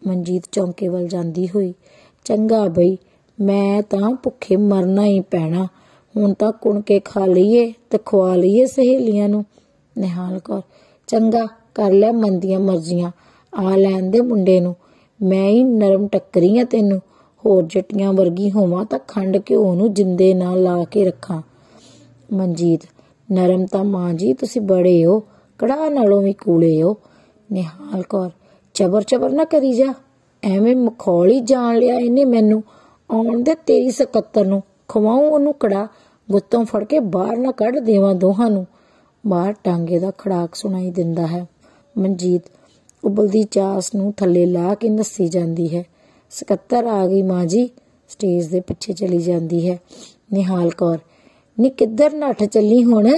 ਮਨਜੀਤ ਚੌਂਕੇ ਵੱਲ ਜਾਂਦੀ ਹੋਈ, ਚੰਗਾ ਬਈ, ਮੈਂ ਤਾਂ ਭੁੱਖੇ ਮਰਨਾ ਹੀ ਪੈਣਾ। ਹੁਣ ਤਾਂ ਕੁਣ ਕੇ ਖਾ ਲਈਏ ਤੇ ਖਵਾ ਲਈਏ ਸਹੇਲੀਆਂ ਨੂੰ। ਨਿਹਾਲ ਕੌਰ, ਚੰਗਾ, ਕਰ ਲੈ ਮਨ ਦੀਆਂ ਮਰਜ਼ੀਆਂ। ਆ ਲੈਣ ਦੇ ਮੁੰਡੇ ਨੂੰ। ਮੈਂ ਹੀ ਨਰਮ ਟੱਕਰੀ ਆ ਤੈਨੂੰ। ਹੋਰ ਜੱਟੀਆਂ ਵਰਗੀ ਹੋਵਾਂ ਤਾਂ ਖੰਡ ਘਿਓ ਨੂੰ ਜਿੰਦੇ ਨਾਲ ਲਾ ਕੇ ਰੱਖਾਂ। ਮਨਜੀਤ, ਨਰਮ ਤਾਂ ਮਾਂ ਜੀ ਤੁਸੀਂ ਬੜੇ ਹੋ, ਕੜਾਹ ਨਾਲੋਂ ਵੀ ਕੂਲੇ ਹੋ। ਨਿਹਾਲ ਕੌਰ, ਚਬਰ ਨਾ ਕਰੀ ਜਾ। ਐਵੇਂ ਮਖੌਲ ਹੀ ਜਾਣ ਲਿਆ ਇਹਨੇ ਮੈਨੂੰ। ਆਉਣ ਦੇ ਤੇਰੀ ਸਕੱਤਰ ਨੂੰ, ਖਵਾਉਂ ਉਹਨੂੰ ਕੜਾ। ਗੁੱਤੋਂ ਫੜ ਕੇ ਬਾਹਰ ਨਾ ਕੱਢ ਦੇਵਾਂ ਦੋਹਾਂ ਨੂੰ। ਬਾਹਰ ਟਾਂਗੇ ਦਾ ਖੜਾਕ ਸੁਣਾਈ ਦਿੰਦਾ ਹੈ। ਮਨਜੀਤ ਉਬਲਦੀ ਚਾਸ ਨੂੰ ਥੱਲੇ ਲਾ ਕੇ ਨੱਸੀ ਜਾਂਦੀ ਹੈ। ਸਕੱਤਰ ਆ ਗਈ ਮਾਂ ਜੀ। ਸਟੇਜ ਦੇ ਪਿੱਛੇ ਚਲੀ ਜਾਂਦੀ ਹੈ। ਨਿਹਾਲ ਕੌਰ, ਨੀ ਕਿੱਧਰ ਨੱਠ ਚੱਲੀ ਹੁਣ?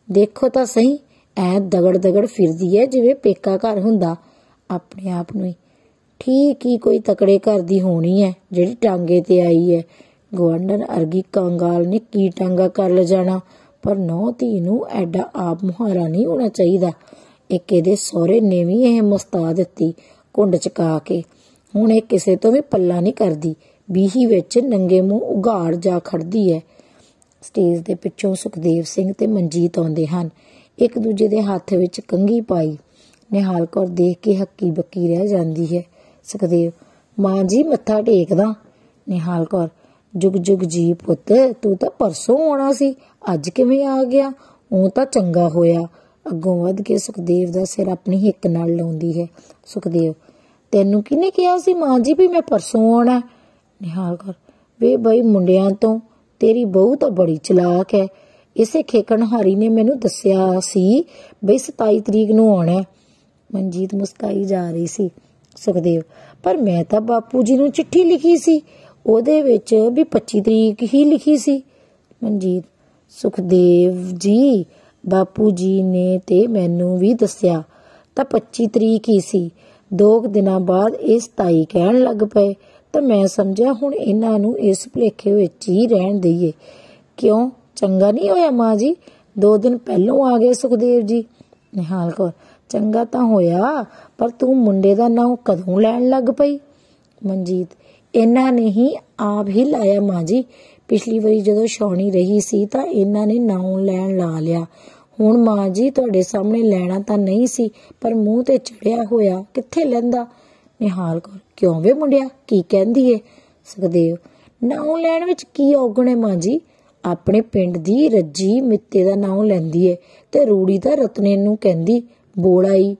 ਦੇਖੋ ਤਾਂ ਸਹੀ, ਐ ਦਗੜ ਫਿਰਦੀ ਹੈ ਜਿਵੇਂ ਪੇਕਾ ਘਰ ਹੁੰਦਾ। ਆਪਣੇ ਆਪ ਨੂੰ ਹੀ ਠੀਕ ਹੀ ਕੋਈ ਤਕੜੇ ਘਰ ਦੀ ਹੋਣੀ ਹੈ ਜਿਹੜੀ ਟਾਂਗੇ ਤੇ ਆਈ ਹੈ। ਗਵਾਂਢਣ ਅਰਗੀ ਕੰਗਾਲ ਨੇ ਕੀ ਟਾਂਗਾ ਕਰ ਲਿਜਾਣਾ। ਪਰ ਨੌ ਧੀ ਨੂੰ ਐਡਾ ਆਪ ਮੁਹਾਰਾ ਨਹੀਂ ਹੋਣਾ ਚਾਹੀਦਾ। ਇੱਕ ਇਹਦੇ ਸਹੁਰੇ ਨੇ ਵੀ ਇਹ ਮਸਤਾ ਦਿੱਤੀ ਘੁੰਡ ਚਕਾ ਕੇ। ਹੁਣ ਇਹ ਕਿਸੇ ਤੋਂ ਵੀ ਪੱਲਾ ਨਹੀਂ ਕਰਦੀ। ਬੀਹੀ ਵਿੱਚ ਨੰਗੇ ਮੂੰਹ ਉਘਾੜ ਜਾ ਖੜਦੀ ਹੈ। ਸਟੇਜ ਦੇ ਪਿੱਛੋਂ ਸੁਖਦੇਵ ਸਿੰਘ ਤੇ ਮਨਜੀਤ ਆਉਂਦੇ ਹਨ, ਇੱਕ ਦੂਜੇ ਦੇ ਹੱਥ ਵਿੱਚ ਕੰਘੀ ਪਾਈ। ਨਿਹਾਲ ਕੌਰ ਦੇਖ ਕੇ ਹੱਕੀ ਬੱਕੀ ਰਹਿ ਜਾਂਦੀ ਹੈ। ਸੁਖਦੇਵ, ਮਾਂ ਜੀ ਮੱਥਾ ਟੇਕਦਾ। ਨਿਹਾਲ ਕੌਰ, ਜੁਗ ਜੁਗ ਜੀ ਪੁੱਤ, ਤੂੰ ਤਾਂ ਪਰਸੋਂ ਆਉਣਾ ਸੀ, ਅੱਜ ਕਿਵੇਂ ਆ ਗਿਆ? ਉਹ ਤਾਂ ਚੰਗਾ ਹੋਇਆ। ਅੱਗੋਂ ਵੱਧ ਕੇ ਸੁਖਦੇਵ ਦਾ ਸਿਰ ਆਪਣੀ ਹਿੱਕ ਨਾਲ ਲਾਉਂਦੀ ਹੈ। ਸੁਖਦੇਵ, ਤੈਨੂੰ ਕਿਹਨੇ ਕਿਹਾ ਸੀ ਮਾਂ ਜੀ ਵੀ ਮੈਂ ਪਰਸੋਂ ਆਉਣਾ? ਨਿਹਾਲ ਕੌਰ, ਵੇ ਬਈ ਮੁੰਡਿਆਂ ਤੋਂ ਤੇਰੀ ਬਹੂ ਤਾਂ ਬੜੀ ਚਲਾਕ ਹੈ। ਇਸੇ ਖੇਕਣਹਾਰੀ ਨੇ ਮੈਨੂੰ ਦੱਸਿਆ ਸੀ ਬਈ 27 ਤਰੀਕ ਨੂੰ ਆਉਣਾ। ਮਨਜੀਤ ਮੁਸਕਾਈ ਜਾ ਰਹੀ ਸੀ। ਸੁਖਦੇਵ, ਪਰ ਮੈਂ ਤਾਂ ਬਾਪੂ ਜੀ ਨੂੰ ਚਿੱਠੀ ਲਿਖੀ ਸੀ, ਉਹਦੇ ਵਿੱਚ ਵੀ 25 ਤਰੀਕ ਹੀ ਲਿਖੀ ਸੀ। ਮਨਜੀਤ, ਸੁਖਦੇਵ ਜੀ, ਬਾਪੂ ਜੀ ਨੇ ਤੇ ਮੈਨੂੰ ਵੀ ਦੱਸਿਆ ਤਾਂ 25 ਤਰੀਕ ਹੀ ਸੀ। 2 ਦਿਨਾਂ ਬਾਅਦ ਇਹ 27 ਕਹਿਣ ਲੱਗ ਪਏ ਤਾਂ ਮੈਂ ਸਮਝਿਆ ਹੁਣ ਇਹਨਾਂ ਨੂੰ ਇਸ ਭੁਲੇਖੇ ਵਿੱਚ ਹੀ ਰਹਿਣ ਦਈਏ। ਕਿਉਂ, ਚੰਗਾ ਨਹੀਂ ਹੋਇਆ ਮਾਂ ਜੀ? 2 ਦਿਨ ਪਹਿਲੋਂ ਆ ਗਏ ਸੁਖਦੇਵ ਜੀ। ਨਿਹਾਲ ਕੌਰ, ਚੰਗਾ ਤਾਂ ਹੋਇਆ, ਪਰ ਤੂੰ ਮੁੰਡੇ ਦਾ ਨਾਂ ਕਦੋਂ ਲੈਣ ਲੱਗ ਪਈ? ਮਨਜੀਤ, ਇਹਨਾਂ ਨੇ ਹੀ ਆਪ ਹੀ ਲਾਇਆ ਮਾਂ ਜੀ। ਪਿਛਲੀ ਵਾਰੀ ਜਦੋਂ ਛਾਉਣੀ ਰਹੀ ਸੀ ਤਾਂ ਇਹਨਾਂ ਨੇ ਨਾਂ ਲੈਣ ਲਾ ਲਿਆ। ਹੁਣ ਮਾਂ ਜੀ ਤੁਹਾਡੇ ਸਾਹਮਣੇ ਲੈਣਾ ਤਾਂ ਨਹੀਂ ਸੀ, ਪਰ ਮੂੰਹ ਤੇ ਚੜਿਆ ਹੋਇਆ ਕਿੱਥੇ ਲੈਂਦਾ। ਨਿਹਾਲ ਕੌਰ, ਕਿਉਂ ਵੇ ਮੁੰਡਿਆ, ਕੀ ਕਹਿੰਦੀ ਏ? ਸੁਖਦੇਵ, ਨਾਂ ਲੈਣ ਵਿੱਚ ਕੀ ਔਗਣ ਹੈ ਮਾਂ ਜੀ? ਆਪਣੇ ਪਿੰਡ ਦੀ ਰੱਜੀ ਮਿੱਤੇ ਦਾ ਨਾਂ ਲੈਂਦੀ ਏ ਤੇ ਰੂੜੀ ਦਾ ਰਤਨੇ ਨੂੰ ਕਹਿੰਦੀ ਬੋੜਾਈ।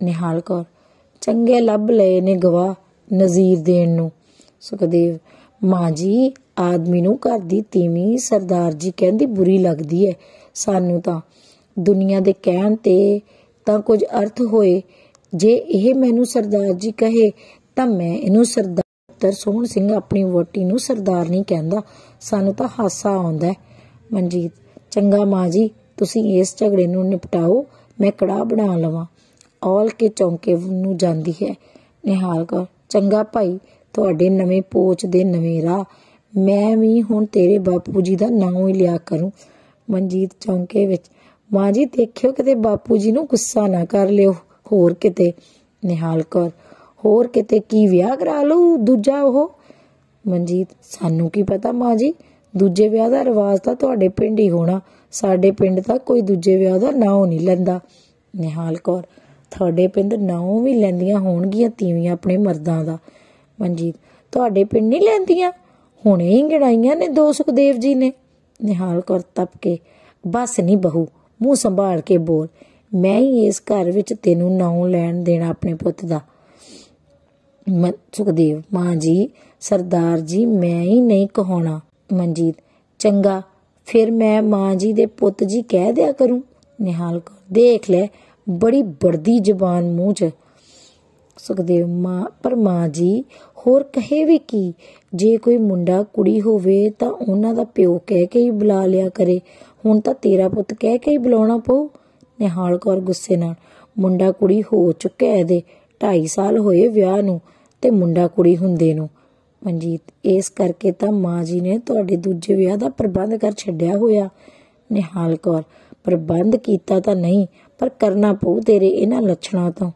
ਨਿਹਾਲ ਕੌਰ, ਚੰਗੇ ਲੱਭ ਲਏ ਨੇ ਗਵਾਹ ਨਜ਼ੀਰ ਦੇਣ ਨੂੰ। ਸੁਖਦੇਵ, ਮਾਂ ਜੀ, ਆਦਮੀ ਨੂੰ ਘਰ ਦੀ ਤੀਵੀਂ ਸਰਦਾਰ ਜੀ ਕਹਿੰਦੀ ਬੁਰੀ ਲੱਗਦੀ ਹੈ। ਸਾਨੂੰ ਤਾਂ ਦੁਨੀਆ ਦੇ ਕਹਿਣ ਤੇ ਤਾਂ ਕੁਝ ਅਰਥ ਹੋਏ। ਜੇ ਇਹ ਮੈਨੂੰ ਸਰਦਾਰ ਜੀ ਕਹੇ ਤਾਂ ਮੈਂ ਇਹਨੂੰ ਸਰਦਾਰ ਸੋਹਣ ਸਿੰਘ ਆਪਣੀ ਵੋਟੀ ਨੂੰ ਸਰਦਾਰ ਨਹੀਂ ਕਹਿੰਦਾ। ਸਾਨੂੰ ਤਾਂ ਹਾਸਾ ਆਉਂਦਾ। ਮਨਜੀਤ, ਚੰਗਾ ਮਾਂ ਜੀ, ਤੁਸੀਂ ਇਸ ਝਗੜੇ ਨੂੰ ਨਿਪਟਾਓ, ਮੈਂ ਕੜਾਹ ਬਣਾ ਲਵਾਂ। ਔਲ ਕੇ ਚੌਂਕੇ ਨੂੰ ਜਾਂਦੀ ਹੈ। ਨਿਹਾਲ ਕੌਰ, ਚੰਗਾ ਭਾਈ, ਤੁਹਾਡੇ ਨਵੇਂ ਪੋਚ ਦੇ ਨਵੇਂ ਰਾਹ। ਮੈਂ ਵੀ ਹੁਣ ਤੇਰੇ ਬਾਪੂ ਜੀ ਦਾ ਨਾਂ ਹੀ ਲਿਆ ਕਰੂੰ। ਮਨਜੀਤ ਚੌਂਕੇ ਵਿੱਚ, ਮਾਂ ਜੀ ਦੇਖਿਓ ਕਿਤੇ ਬਾਪੂ ਜੀ ਨੂੰ ਗੁੱਸਾ ਨਾ ਕਰ ਲਿਓ ਹੋਰ ਕਿਤੇ। ਨਿਹਾਲ ਕੌਰ, ਹੋਰ ਕਿਤੇ ਕੀ ਵਿਆਹ ਕਰਾ ਲਊ ਦੂਜਾ ਉਹ? ਮਨਜੀਤ, ਸਾਨੂੰ ਕੀ ਪਤਾ ਮਾਂ ਜੀ, ਦੂਜੇ ਵਿਆਹ ਦਾ ਰਿਵਾਜ ਤਾਂ ਤੁਹਾਡੇ ਪਿੰਡ ਹੀ ਹੋਣਾ, ਸਾਡੇ ਪਿੰਡ ਤਾਂ ਕੋਈ ਦੂਜੇ ਵਿਆਹ ਦਾ ਨਾਂ ਨਹੀਂ ਲੈਂਦਾ। ਨਿਹਾਲ ਕੌਰ, ਤੁਹਾਡੇ ਪਿੰਡ ਨਾਂ ਵੀ ਲੈਂਦੀਆਂ ਹੋਣਗੀਆਂ ਤੀਵੀਆਂ ਆਪਣੇ ਮਰਦਾਂ ਦਾ। ਮਨਜੀਤ, ਤੁਹਾਡੇ ਪਿੰਡ ਨਹੀਂ ਲੈਂਦੀਆਂ? ਹੁਣੇ ਹੀ ਗਿਣਾਈਆਂ ਨੇ 2 ਸੁਖਦੇਵ ਜੀ ਨੇ। ਨਿਹਾਲ ਕੌਰ ਤੱਪ ਕੇ, ਬਸ ਨਹੀਂ ਬਹੂ, ਮੂੰਹ ਸੰਭਾਲ ਕੇ ਬੋਲ। ਮੈਂ ਹੀ ਇਸ ਘਰ ਵਿੱਚ ਤੈਨੂੰ ਨਾਂ ਲੈਣ ਦੇਣਾ ਆਪਣੇ ਪੁੱਤ ਦਾ। ਸੁਖਦੇਵ, ਮਾਂ ਜੀ, ਸਰਦਾਰ ਜੀ ਮੈਂ ਹੀ ਨਹੀਂ ਕਹਾਉਣਾ। ਮਨਜੀਤ, ਚੰਗਾ, ਫਿਰ ਮੈਂ ਮਾਂ ਜੀ ਦੇ ਪੁੱਤ ਜੀ ਕਹਿ ਦਿਆ ਕਰੂੰ। ਨਿਹਾਲ ਕੌਰ, ਦੇਖ ਲੈ, ਬੜੀ ਬੜਦੀ ਜ਼ਬਾਨ ਮੂੰਹ 'ਚ। ਸੁਖਦੇਵ, ਪਰ ਮਾਂ ਜੀ ਹੋਰ ਕਹੇ ਵੀ ਕੀ? ਜੇ ਕੋਈ ਮੁੰਡਾ ਕੁੜੀ ਹੋਵੇ ਤਾਂ ਉਹਨਾਂ ਦਾ ਪਿਓ ਕਹਿ ਕੇ ਹੀ ਬੁਲਾ ਲਿਆ ਕਰੇ। ਹੁਣ ਤਾਂ ਤੇਰਾ ਪੁੱਤ ਕਹਿ ਕੇ ਹੀ ਬੁਲਾਉਣਾ ਪਊ। ਨਿਹਾਲ ਕੌਰ ਗੁੱਸੇ ਨਾਲ, ਮੁੰਡਾ ਕੁੜੀ ਹੋ ਚੁੱਕਿਆ ਇਹਦੇ, 2.5 ਸਾਲ ਹੋਏ ਵਿਆਹ ਨੂੰ ਤੇ ਮੁੰਡਾ ਕੁੜੀ ਹੁੰਦੇ ਨੂੰ। ਮਨਜੀਤ, ਇਸ ਕਰਕੇ ਤਾਂ ਮਾਂ ਜੀ ਨੇ ਤੁਹਾਡੇ ਦੂਜੇ ਵਿਆਹ ਦਾ ਪ੍ਰਬੰਧ ਕਰ ਛੱਡਿਆ ਹੋਇਆ। ਨਿਹਾਲ ਕੌਰ, ਪ੍ਰਬੰਧ ਕੀਤਾ ਤਾਂ ਨਹੀਂ, ਪਰ ਕਰਨਾ ਪਊ ਤੇਰੇ ਇਹਨਾਂ ਲੱਛਣਾਂ ਤੋਂ।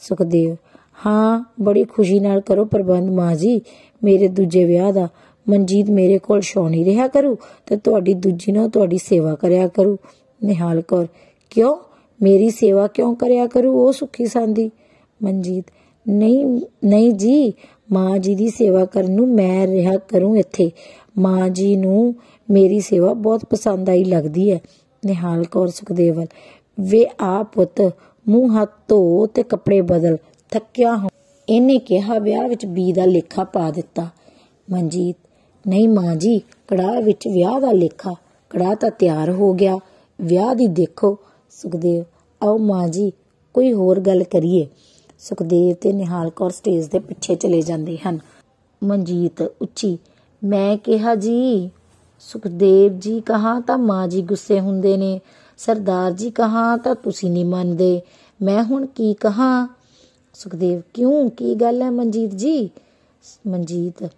ਸੁਖਦੇਵ, ਹਾਂ ਬੜੀ ਖੁਸ਼ੀ ਨਾਲ ਕਰੋ ਪ੍ਰਬੰਧ ਮਾਂ ਜੀ ਮੇਰੇ ਦੂਜੇ ਵਿਆਹ ਦਾ। ਮਨਜੀਤ ਮੇਰੇ ਕੋਲ ਛਾਉਣੀ ਰਿਹਾ ਕਰੂ ਤੇ ਤੁਹਾਡੀ ਦੂਜੀ ਨਾਲ ਤੁਹਾਡੀ ਸੇਵਾ ਕਰਿਆ ਕਰੂ। ਨਿਹਾਲ ਕੌਰ, ਕਿਉਂ ਮੇਰੀ ਸੇਵਾ ਕਿਉਂ ਕਰਿਆ ਕਰੂ ਉਹ ਸੁੱਖੀ ਸਾਂਦੀ? ਮਨਜੀਤ, ਨਹੀਂ ਜੀ, ਮਾਂ ਜੀ ਦੀ ਸੇਵਾ ਕਰਨ ਨੂੰ ਮੈਂ ਰਿਹਾ ਕਰੂੰ ਇੱਥੇ। ਮਾਂ ਜੀ ਨੂੰ ਮੇਰੀ ਸੇਵਾ ਬਹੁਤ ਪਸੰਦ ਆਈ ਲੱਗਦੀ ਹੈ। ਨਿਹਾਲ ਕੌਰ ਸੁਖਦੇਵ ਵੱਲ, ਵੇ ਆ ਪੁੱਤ, ਮੂੰਹ ਹੱਥ ਧੋ ਤੇ ਕੱਪੜੇ ਬਦਲ, ਥੱਕਿਆ ਹੋ। ਇਹਨੇ ਕਿਹਾ ਵਿਆਹ ਵਿੱਚ ਬੀ ਦਾ ਲੇਖਾ ਪਾ ਦਿੱਤਾ। ਮਨਜੀਤ, ਨਹੀਂ ਮਾਂ ਜੀ, ਕੜਾਹ ਵਿੱਚ ਵਿਆਹ ਦਾ ਲੇਖਾ, ਕੜਾਹ ਤਾਂ ਤਿਆਰ ਹੋ ਗਿਆ, ਵਿਆਹ ਦੀ ਦੇਖੋ। ਸੁਖਦੇਵ, ਆਓ ਮਾਂ ਜੀ ਕੋਈ ਹੋਰ ਗੱਲ ਕਰੀਏ। ਸੁਖਦੇਵ ਤੇ ਨਿਹਾਲ ਕੌਰ ਸਟੇਜ ਦੇ ਪਿੱਛੇ ਚਲੇ ਜਾਂਦੇ ਹਨ। ਮਨਜੀਤ ਉੱਚੀ, ਮੈਂ ਕਿਹਾ ਜੀ। ਸੁਖਦੇਵ ਜੀ ਕਹਾ ਤਾਂ ਮਾਂ ਜੀ ਗੁੱਸੇ ਹੁੰਦੇ ਨੇ, ਸਰਦਾਰ ਜੀ ਕਹਾ ਤਾਂ ਤੁਸੀਂ ਨਹੀਂ ਮੰਨਦੇ, ਮੈਂ ਹੁਣ ਕੀ ਕਹਾਂ? ਸੁਖਦੇਵ, ਕਿਉਂ ਕੀ ਗੱਲ ਹੈ ਮਨਜੀਤ ਜੀ? ਮਨਜੀਤ,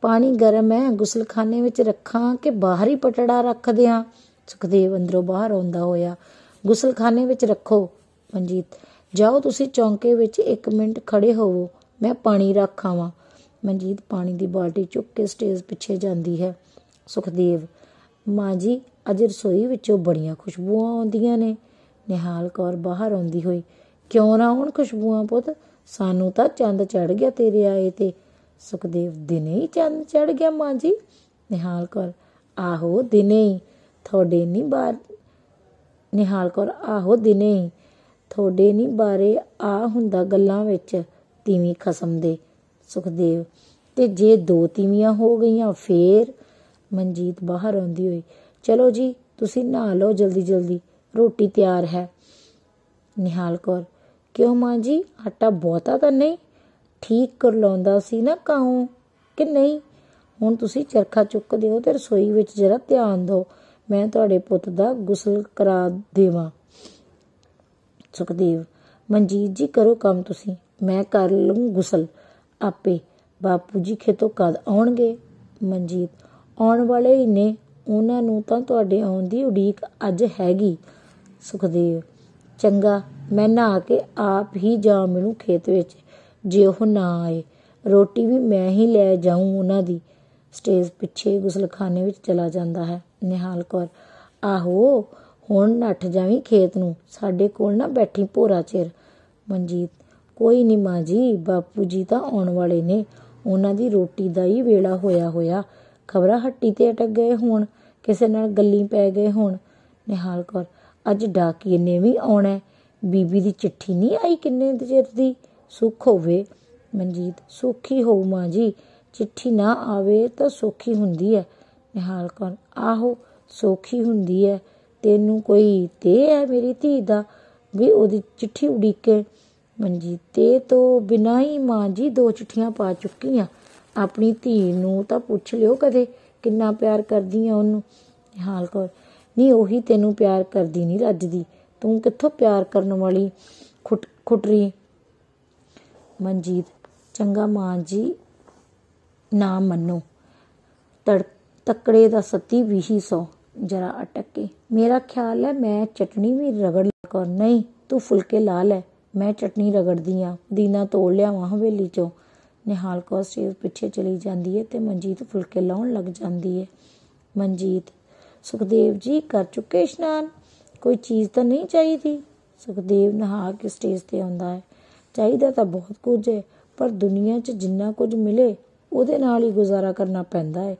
ਪਾਣੀ ਗਰਮ ਹੈ, ਗੁਸਲਖਾਨੇ ਵਿੱਚ ਰੱਖਾਂ ਕਿ ਬਾਹਰ ਹੀ ਪਟੜਾ ਰੱਖ ਦਿਆਂ? ਸੁਖਦੇਵ ਅੰਦਰੋਂ ਬਾਹਰ ਆਉਂਦਾ ਹੋਇਆ, ਗੁਸਲਖਾਨੇ ਵਿੱਚ ਰੱਖੋ। ਮਨਜੀਤ, ਜਾਓ ਤੁਸੀਂ ਚੌਂਕੇ ਵਿੱਚ 1 ਮਿੰਟ ਖੜੇ ਹੋਵੋ, ਮੈਂ ਪਾਣੀ ਰੱਖ ਆਵਾਂ। ਮਨਜੀਤ ਪਾਣੀ ਦੀ ਬਾਲਟੀ ਚੁੱਕ ਕੇ ਸਟੇਜ ਪਿੱਛੇ ਜਾਂਦੀ ਹੈ। ਸੁਖਦੇਵ, ਮਾਂ ਜੀ ਅੱਜ ਰਸੋਈ ਵਿੱਚੋਂ ਬੜੀਆਂ ਖੁਸ਼ਬੂਆਂ ਆਉਂਦੀਆਂ ਨੇ। ਨਿਹਾਲ ਕੌਰ ਬਾਹਰ ਆਉਂਦੀ ਹੋਈ, ਕਿਉਂ ਨਾ ਆਉਣ ਖੁਸ਼ਬੂਆਂ ਪੁੱਤ, ਸਾਨੂੰ ਤਾਂ ਚੰਦ ਚੜ ਗਿਆ ਤੇਰੇ ਆਏ ਤੇ। ਸੁਖਦੇਵ, ਦਿਨੇ ਹੀ ਚੰਦ ਚੜ ਗਿਆ ਮਾਂ ਜੀ? ਨਿਹਾਲ ਕੌਰ, ਆਹੋ ਦਿਨੇ ਹੀ, ਤੁਹਾਡੇ ਨਹੀਂ ਬਾਹਰ। ਨਿਹਾਲ ਕੌਰ, ਆਹੋ ਦਿਨੇ ਹੀ, ਤੁਹਾਡੇ ਨਹੀਂ ਬਾਰੇ ਆ ਹੁੰਦਾ ਗੱਲਾਂ ਵਿੱਚ, ਤੀਵੀਂ ਖਸਮ ਦੇ। ਸੁਖਦੇਵ, ਤੇ ਜੇ 2 ਤੀਵੀਆਂ ਹੋ ਗਈਆਂ ਫੇਰ? ਮਨਜੀਤ ਬਾਹਰ ਆਉਂਦੀ ਹੋਈ, ਚਲੋ ਜੀ ਤੁਸੀਂ ਨਹਾ ਲਓ ਜਲਦੀ ਜਲਦੀ, ਰੋਟੀ ਤਿਆਰ ਹੈ। ਨਿਹਾਲ ਕੌਰ, ਕਿਉਂ ਮਾਂ ਜੀ, ਆਟਾ ਬਹੁਤਾ ਤਾਂ ਨਹੀਂ? ਠੀਕ ਕਰ ਲਾਉਂਦਾ ਸੀ ਨਾ ਕਾਹੋਂ ਕਿ ਨਹੀਂ? ਹੁਣ ਤੁਸੀਂ ਚਰਖਾ ਚੁੱਕ ਦਿਓ ਤੇ ਰਸੋਈ ਵਿੱਚ ਜਰਾ ਧਿਆਨ ਦਿਓ, ਮੈਂ ਤੁਹਾਡੇ ਪੁੱਤ ਦਾ ਗੁਸਲ ਕਰਾ ਦੇਵਾਂ। ਸੁਖਦੇਵ, ਮਨਜੀਤ ਜੀ ਕਰੋ ਕੰਮ ਤੁਸੀਂ, ਮੈਂ ਕਰ ਲਊਂ ਗੁਸਲ ਆਪੇ। ਬਾਪੂ ਜੀ ਖੇਤੋਂ ਕਦ ਆਉਣਗੇ? ਮਨਜੀਤ, ਆਉਣ ਵਾਲੇ ਹੀ ਨੇ, ਉਹਨਾਂ ਨੂੰ ਤਾਂ ਤੁਹਾਡੇ ਆਉਣ ਦੀ ਉਡੀਕ ਅੱਜ ਹੈਗੀ। ਸੁਖਦੇਵ, ਚੰਗਾ, ਮੈਂ ਨਹਾ ਕੇ ਆਪ ਹੀ ਜਾ ਮਿਲੂੰ ਖੇਤ ਵਿੱਚ, ਜੇ ਉਹ ਨਾ ਆਏ ਰੋਟੀ ਵੀ ਮੈਂ ਹੀ ਲੈ ਜਾਊਂ ਉਹਨਾਂ ਦੀ। ਸਟੇਜ ਪਿੱਛੇ ਗੁਸਲਖਾਨੇ ਵਿੱਚ ਚਲਾ ਜਾਂਦਾ ਹੈ। ਨਿਹਾਲ ਕੌਰ, ਆਹੋ ਹੁਣ ਨੱਠ ਜਾਵੀਂ ਖੇਤ ਨੂੰ, ਸਾਡੇ ਕੋਲ ਨਾ ਬੈਠੀ ਭੋਰਾ ਚਿਰ। ਮਨਜੀਤ, ਕੋਈ ਨਹੀਂ ਮਾਂ ਜੀ, ਬਾਪੂ ਜੀ ਤਾਂ ਆਉਣ ਵਾਲੇ ਨੇ, ਉਹਨਾਂ ਦੀ ਰੋਟੀ ਦਾ ਹੀ ਵੇਲਾ ਹੋਇਆ, ਖਬਰਾਂ ਹੱਟੀ ਤੇ ਅਟਕ ਗਏ ਹੋਣ, ਕਿਸੇ ਨਾਲ ਗੱਲੀਂ ਪੈ ਗਏ ਹੋਣ। ਨਿਹਾਲ ਕੌਰ, ਅੱਜ ਡਾਕੀਏ ਨੇ ਵੀ ਆਉਣਾ, ਬੀਬੀ ਦੀ ਚਿੱਠੀ ਨਹੀਂ ਆਈ ਕਿੰਨੇ ਚਿਰ ਦੀ, ਸੁੱਖ ਹੋਵੇ। ਮਨਜੀਤ, ਸੁੱਖੀ ਹੋਊ ਮਾਂ ਜੀ, ਚਿੱਠੀ ਨਾ ਆਵੇ ਤਾਂ ਸੌਖੀ ਹੁੰਦੀ ਹੈ। ਨਿਹਾਲ ਕੌਰ, ਆਹੋ ਸੌਖੀ ਹੁੰਦੀ ਹੈ, ਤੈਨੂੰ ਕੋਈ ਤੇ ਹੈ ਮੇਰੀ ਧੀ ਦਾ ਵੀ ਉਹਦੀ ਚਿੱਠੀ ਉਡੀਕੇ? ਮਨਜੀਤ, ਤੇ ਤੋਂ ਬਿਨਾਂ ਹੀ ਮਾਂ ਜੀ 2 ਚਿੱਠੀਆਂ ਪਾ ਚੁੱਕੀ ਆ, ਆਪਣੀ ਧੀ ਨੂੰ ਤਾਂ ਪੁੱਛ ਲਿਓ ਕਦੇ ਕਿੰਨਾ ਪਿਆਰ ਕਰਦੀ ਆ ਉਹਨੂੰ। ਨਿਹਾਲ ਕੌਰ, ਨਹੀਂ ਉਹੀ ਤੈਨੂੰ ਪਿਆਰ ਕਰਦੀ ਨਹੀਂ ਰੱਜਦੀ, ਤੂੰ ਕਿੱਥੋਂ ਪਿਆਰ ਕਰਨ ਵਾਲੀ ਖੁਟਰੀ। ਮਨਜੀਤ, ਚੰਗਾ ਮਾਂ ਜੀ ਨਾ ਮੰਨੋ, ਤੱਕੜੇ ਦਾ ਸੱਤੀ 20 ਜਰਾ ਅਟਕ ਕੇ, ਮੇਰਾ ਖਿਆਲ ਹੈ ਮੈਂ ਚਟਣੀ ਵੀ ਰਗੜ ਕਰ। ਨਹੀਂ ਤੂੰ ਫੁਲਕੇ ਲਾ ਲੈ, ਮੈਂ ਚਟਣੀ ਰਗੜਦੀ ਆ, ਦੀਨਾ ਤੋੜ ਲਿਆਵਾਂ ਹਵੇਲੀ ਚੋਂ। ਨਿਹਾਲ ਕੌਰ ਸਟੇਜ ਪਿੱਛੇ ਚਲੀ ਜਾਂਦੀ ਹੈ ਤੇ ਮਨਜੀਤ ਫੁਲਕੇ ਲਾਉਣ ਲੱਗ ਜਾਂਦੀ ਹੈ। ਮਨਜੀਤ, ਸੁਖਦੇਵ ਜੀ ਕਰ ਚੁੱਕੇ ਇਸ਼ਨਾਨ, ਕੋਈ ਚੀਜ਼ ਤਾਂ ਨਹੀਂ ਚਾਹੀਦੀ? ਸੁਖਦੇਵ ਨਹਾ ਕੇ ਸਟੇਜ ਤੇ ਆਉਂਦਾ ਹੈ। ਚਾਹੀਦਾ ਤਾਂ ਬਹੁਤ ਕੁਝ ਹੈ, ਪਰ ਦੁਨੀਆ 'ਚ ਜਿੰਨਾ ਕੁਝ ਮਿਲੇ ਉਹਦੇ ਨਾਲ ਹੀ ਗੁਜ਼ਾਰਾ ਕਰਨਾ ਪੈਂਦਾ ਹੈ।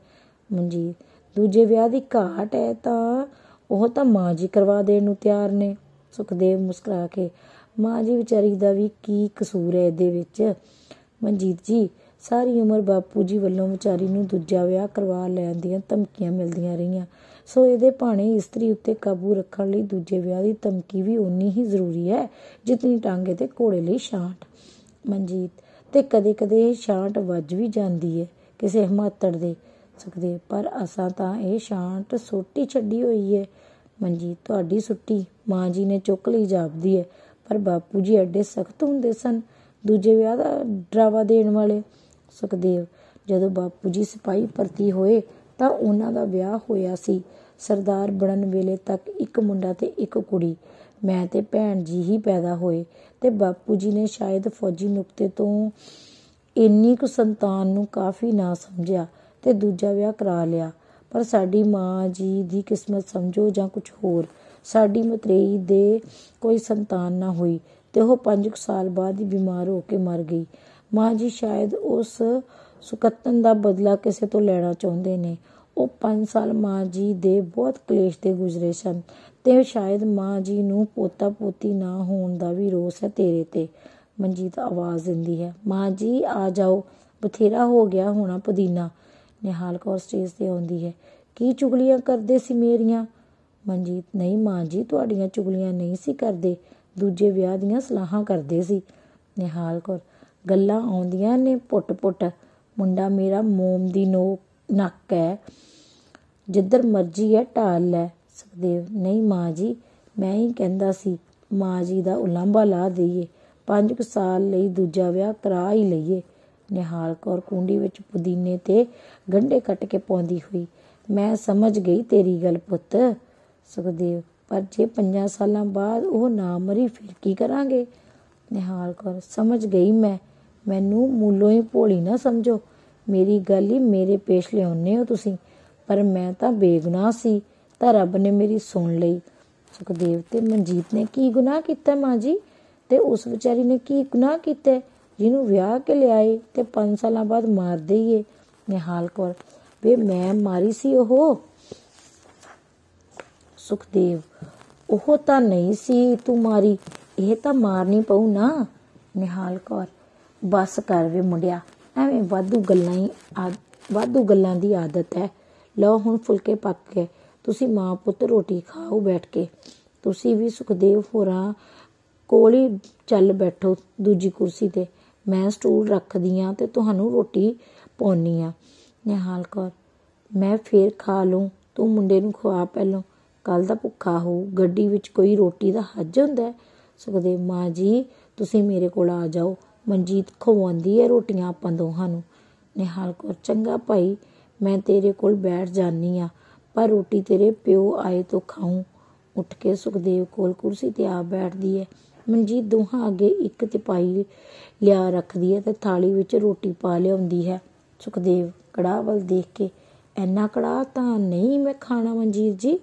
ਮਨਜੀਤ, ਦੂਜੇ ਵਿਆਹ ਦੀ ਘਾਟ ਹੈ ਤਾਂ ਉਹ ਤਾਂ ਮਾਂ ਜੀ ਕਰਵਾ ਦੇਣ ਨੂੰ ਤਿਆਰ ਨੇ। ਸੁਖਦੇਵ ਮੁਸਕਰਾ ਕੇ, ਮਾਂ ਜੀ ਵਿਚਾਰੀ ਦਾ ਵੀ ਕੀ ਕਸੂਰ ਹੈ ਇਹਦੇ ਵਿੱਚ? ਮਨਜੀਤ ਜੀ, ਸਾਰੀ ਉਮਰ ਬਾਪੂ ਜੀ ਵੱਲੋਂ ਵਿਚਾਰੀ ਨੂੰ ਦੂਜਾ ਵਿਆਹ ਕਰਵਾ ਲੈਣ ਦੀਆਂ ਧਮਕੀਆਂ ਮਿਲਦੀਆਂ ਰਹੀਆਂ, ਸੋ ਇਹਦੇ ਭਾਣੇ ਇਸਤਰੀ ਉੱਤੇ ਕਾਬੂ ਰੱਖਣ ਲਈ ਦੂਜੇ ਵਿਆਹ ਦੀ ਧਮਕੀ ਵੀ ਓਨੀ ਹੀ ਜ਼ਰੂਰੀ ਹੈ ਜਿਤਨੀ ਟਾਂਗੇ ਤੇ ਘੋੜੇ ਲਈ ਛਾਂਟ। ਮਨਜੀਤ, ਤੇ ਕਦੇ ਕਦੇ ਛਾਂਟ ਵੱਜ ਵੀ ਜਾਂਦੀ ਹੈ ਕਿਸੇ ਹਿਮਾਤੜ ਦੇ। ਸੁਖਦੇਵ, ਪਰ ਅਸਾਂ ਤਾਂ ਇਹ ਛਾਂਟ ਸੋਟੀ ਛੱਡੀ ਹੋਈ ਹੈ। ਮਨਜੀਤ, ਤੁਹਾਡੀ ਛੁੱਟੀ? ਮਾਂ ਜੀ ਨੇ ਚੁੱਕ ਲਈ ਜਾਪਦੀ ਹੈ। ਪਰ ਬਾਪੂ ਜੀ ਐਡੇ ਸਖਤ ਹੁੰਦੇ ਸਨ, ਦੂਜੇ ਵਿਆਹ ਦਾ ਡਰਾਵਾ ਦੇਣ ਵਾਲੇ। ਸੁਖਦੇਵ, ਜਦੋਂ ਬਾਪੂ ਜੀ ਸਿਪਾਹੀ ਭਰਤੀ ਹੋਏ ਤਾਂ ਉਹਨਾਂ ਦਾ ਵਿਆਹ ਹੋਇਆ ਸੀ। ਸਰਦਾਰ ਬਣਨ ਵੇਲੇ ਤੱਕ ਇੱਕ ਮੁੰਡਾ ਤੇ ਇੱਕ ਕੁੜੀ, ਮੈਂ ਤੇ ਭੈਣ ਜੀ ਹੀ ਪੈਦਾ ਹੋਏ ਤੇ ਬਾਪੂ ਜੀ ਨੇ ਸ਼ਾਇਦ ਫੌਜੀ ਨੁਕਤੇ ਤੋਂ ਇੰਨੀ ਕੁ ਸੰਤਾਨ ਨੂੰ ਕਾਫੀ ਨਾ ਸਮਝਿਆ ਤੇ ਦੂਜਾ ਵਿਆਹ ਕਰਾ ਲਿਆ। ਪਰ ਸਾਡੀ ਮਾਂ ਜੀ ਦੀ ਕਿਸਮਤ ਸਮਝੋ ਜਾਂ ਕੁਛ ਹੋਰ, ਸਾਡੀ ਮਤਰੇਈ ਦੇ ਕੋਈ ਸੰਤਾਨ ਨਾ ਹੋਈ ਤੇ ਉਹ 5 ਸਾਲ ਬਾਅਦ ਹੀ ਬਿਮਾਰ ਹੋ ਕੇ ਮਰ ਗਈ। ਮਾਂ ਜੀ ਸ਼ਾਇਦ ਉਸ ਸੁਕੱਤਨ ਦਾ ਬਦਲਾ ਕਿਸੇ ਤੋਂ ਲੈਣਾ ਚਾਹੁੰਦੇ ਨੇ। ਉਹ 5 ਸਾਲ ਮਾਂ ਜੀ ਦੇ ਬਹੁਤ ਕਲੇਸ਼ ਦੇ ਗੁਜ਼ਰੇ ਸਨ ਤੇ ਸ਼ਾਇਦ ਮਾਂ ਜੀ ਨੂੰ ਪੋਤਾ ਪੋਤੀ ਨਾ ਹੋਣ ਦਾ ਵੀ ਰੋਸ ਹੈ ਤੇਰੇ ਤੇ। ਮਨਜੀਤ ਆਵਾਜ਼ ਦਿੰਦੀ ਹੈ, ਮਾਂ ਜੀ ਆ ਜਾਓ, ਬਥੇਰਾ ਹੋ ਗਿਆ ਹੋਣਾ ਪੁਦੀਨਾ। ਨਿਹਾਲ ਕੌਰ ਸਟੇਜ ਤੇ ਆਉਂਦੀ ਹੈ, ਕੀ ਚੁਗਲੀਆਂ ਕਰਦੇ ਸੀ ਮੇਰੀਆਂ? ਮਨਜੀਤ, ਨਹੀਂ ਮਾਂ ਜੀ, ਤੁਹਾਡੀਆਂ ਚੁਗਲੀਆਂ ਨਹੀਂ ਸੀ ਕਰਦੇ, ਦੂਜੇ ਵਿਆਹ ਦੀਆਂ ਸਲਾਹਾਂ ਕਰਦੇ ਸੀ। ਨਿਹਾਲ ਕੌਰ, ਗੱਲਾਂ ਆਉਂਦੀਆਂ ਨੇ ਪੁੱਟ ਪੁੱਟ, ਮੁੰਡਾ ਮੇਰਾ ਮੋਮ ਦੀ ਨੱਕ ਹੈ, ਜਿੱਧਰ ਮਰਜ਼ੀ ਹੈ ਢਾਲ ਲੈ। ਸੁਖਦੇਵ, ਨਹੀਂ ਮਾਂ ਜੀ, ਮੈਂ ਹੀ ਕਹਿੰਦਾ ਸੀ ਮਾਂ ਜੀ ਦਾ ਉਲਾਂਭਾ ਲਾ ਦਈਏ, 5 ਸਾਲ ਲਈ ਦੂਜਾ ਵਿਆਹ ਕਰਾ ਹੀ ਲਈਏ। ਨਿਹਾਲ ਕੌਰ ਕੁੰਡੀ ਵਿੱਚ ਪੁਦੀਨੇ ਤੇ ਗੰਢੇ ਕੱਟ ਕੇ ਪਾਉਂਦੀ ਹੋਈ, ਮੈਂ ਸਮਝ ਗਈ ਤੇਰੀ ਗੱਲ ਪੁੱਤ। ਸੁਖਦੇਵ, ਪਰ ਜੇ 5 ਸਾਲਾਂ ਬਾਅਦ ਉਹ ਨਾ ਮਰੀ ਫਿਰ ਕੀ ਕਰਾਂਗੇ? ਨਿਹਾਲ ਕੌਰ, ਸਮਝ ਗਈ ਮੈਂ, ਮੈਨੂੰ ਮੂਲੋਂ ਹੀ ਭੋਲੀ ਨਾ ਸਮਝੋ, ਮੇਰੀ ਗੱਲ ਹੀ ਮੇਰੇ ਪੇਸ਼ ਲਿਆਉਂਦੇ ਹੋ ਤੁਸੀਂ, ਪਰ ਮੈਂ ਤਾਂ ਬੇਗੁਨਾਹ ਸੀ ਤਾਂ ਰੱਬ ਨੇ ਮੇਰੀ ਸੁਣ ਲਈ। ਸੁਖਦੇਵ, ਤੇ ਮਨਜੀਤ ਨੇ ਕੀ ਗੁਨਾਹ ਕੀਤਾ ਮਾਂ ਜੀ? ਤੇ ਉਸ ਵਿਚਾਰੀ ਨੇ ਕੀ ਗੁਨਾਹ ਕੀਤਾ ਜਿਹਨੂੰ ਵਿਆਹ ਕੇ ਲਿਆਏ ਤੇ 5 ਸਾਲਾਂ ਬਾਅਦ ਮਾਰ ਦਈਏ? ਨਿਹਾਲ ਕੌਰ, ਵੇ ਮੈਂ ਮਾਰੀ ਸੀ ਉਹ। ਸੁਖਦੇਵ, ਉਹ ਤਾਂ ਨਹੀਂ ਸੀ ਤੂੰ ਮਾਰੀ, ਇਹ ਤਾਂ ਮਾਰਨੀ ਪਊ ਨਾ। ਨਿਹਾਲ ਕੌਰ, ਬਸ ਕਰ ਵੇ ਮੁੰਡਿਆ, ਐਵੇਂ ਵਾਧੂ ਗੱਲਾਂ ਦੀ ਆਦਤ ਹੈ। ਲਓ ਹੁਣ ਫੁਲਕੇ ਪੱਕ ਗਏ, ਤੁਸੀਂ ਮਾਂ ਪੁੱਤ ਰੋਟੀ ਖਾਓ ਬੈਠ ਕੇ। ਤੁਸੀਂ ਵੀ ਸੁਖਦੇਵ ਹੋਰਾਂ ਕੋਲ ਹੀ ਚੱਲ ਬੈਠੋ ਦੂਜੀ ਕੁਰਸੀ ਤੇ, ਮੈਂ ਸਟੂਲ ਰੱਖਦੀ ਹਾਂ ਤੇ ਤੁਹਾਨੂੰ ਰੋਟੀ ਪਾਉਣੀ ਆ। ਨਿਹਾਲ ਕੌਰ, ਮੈਂ ਫੇਰ ਖਾ ਲੂੰ, ਤੂੰ ਮੁੰਡੇ ਨੂੰ ਖਵਾ ਪਹਿਲੋਂ, ਕੱਲ ਦਾ ਭੁੱਖਾ ਹੋਊ, ਗੱਡੀ ਵਿੱਚ ਕੋਈ ਰੋਟੀ ਦਾ ਹੱਜ ਹੁੰਦਾ। ਸੁਖਦੇਵ, ਮਾਂ ਜੀ ਤੁਸੀਂ ਮੇਰੇ ਕੋਲ ਆ ਜਾਓ, ਮਨਜੀਤ ਖਵਾਉਂਦੀ ਹੈ ਰੋਟੀਆਂ ਆਪਾਂ ਦੋਹਾਂ ਨੂੰ। ਨਿਹਾਲ ਕੌਰ, ਚੰਗਾ ਭਾਈ, ਮੈਂ ਤੇਰੇ ਕੋਲ ਬੈਠ ਜਾਨੀ ਆ, ਪਰ ਰੋਟੀ ਤੇਰੇ ਪਿਓ ਆਏ ਤੋਂ ਖਾਊਂ। ਉੱਠ ਕੇ ਸੁਖਦੇਵ ਕੋਲ ਕੁਰਸੀ ਤੇ ਆ ਬੈਠਦੀ ਹੈ। ਮਨਜੀਤ ਦੋਹਾਂ ਅੱਗੇ ਇੱਕ ਤਿਪਾਈ ਲਿਆ ਰੱਖਦੀ ਹੈ ਤੇ ਥਾਲੀ ਵਿੱਚ ਰੋਟੀ ਪਾ ਲਿਆਉਂਦੀ ਹੈ। ਸੁਖਦੇਵ ਕੜਾਹ ਵੱਲ ਦੇਖ ਕੇ, ਇੰਨਾ ਕੜਾਹ ਤਾਂ ਨਹੀਂ ਮੈਂ ਖਾਣਾ ਮਨਜੀਤ ਜੀ,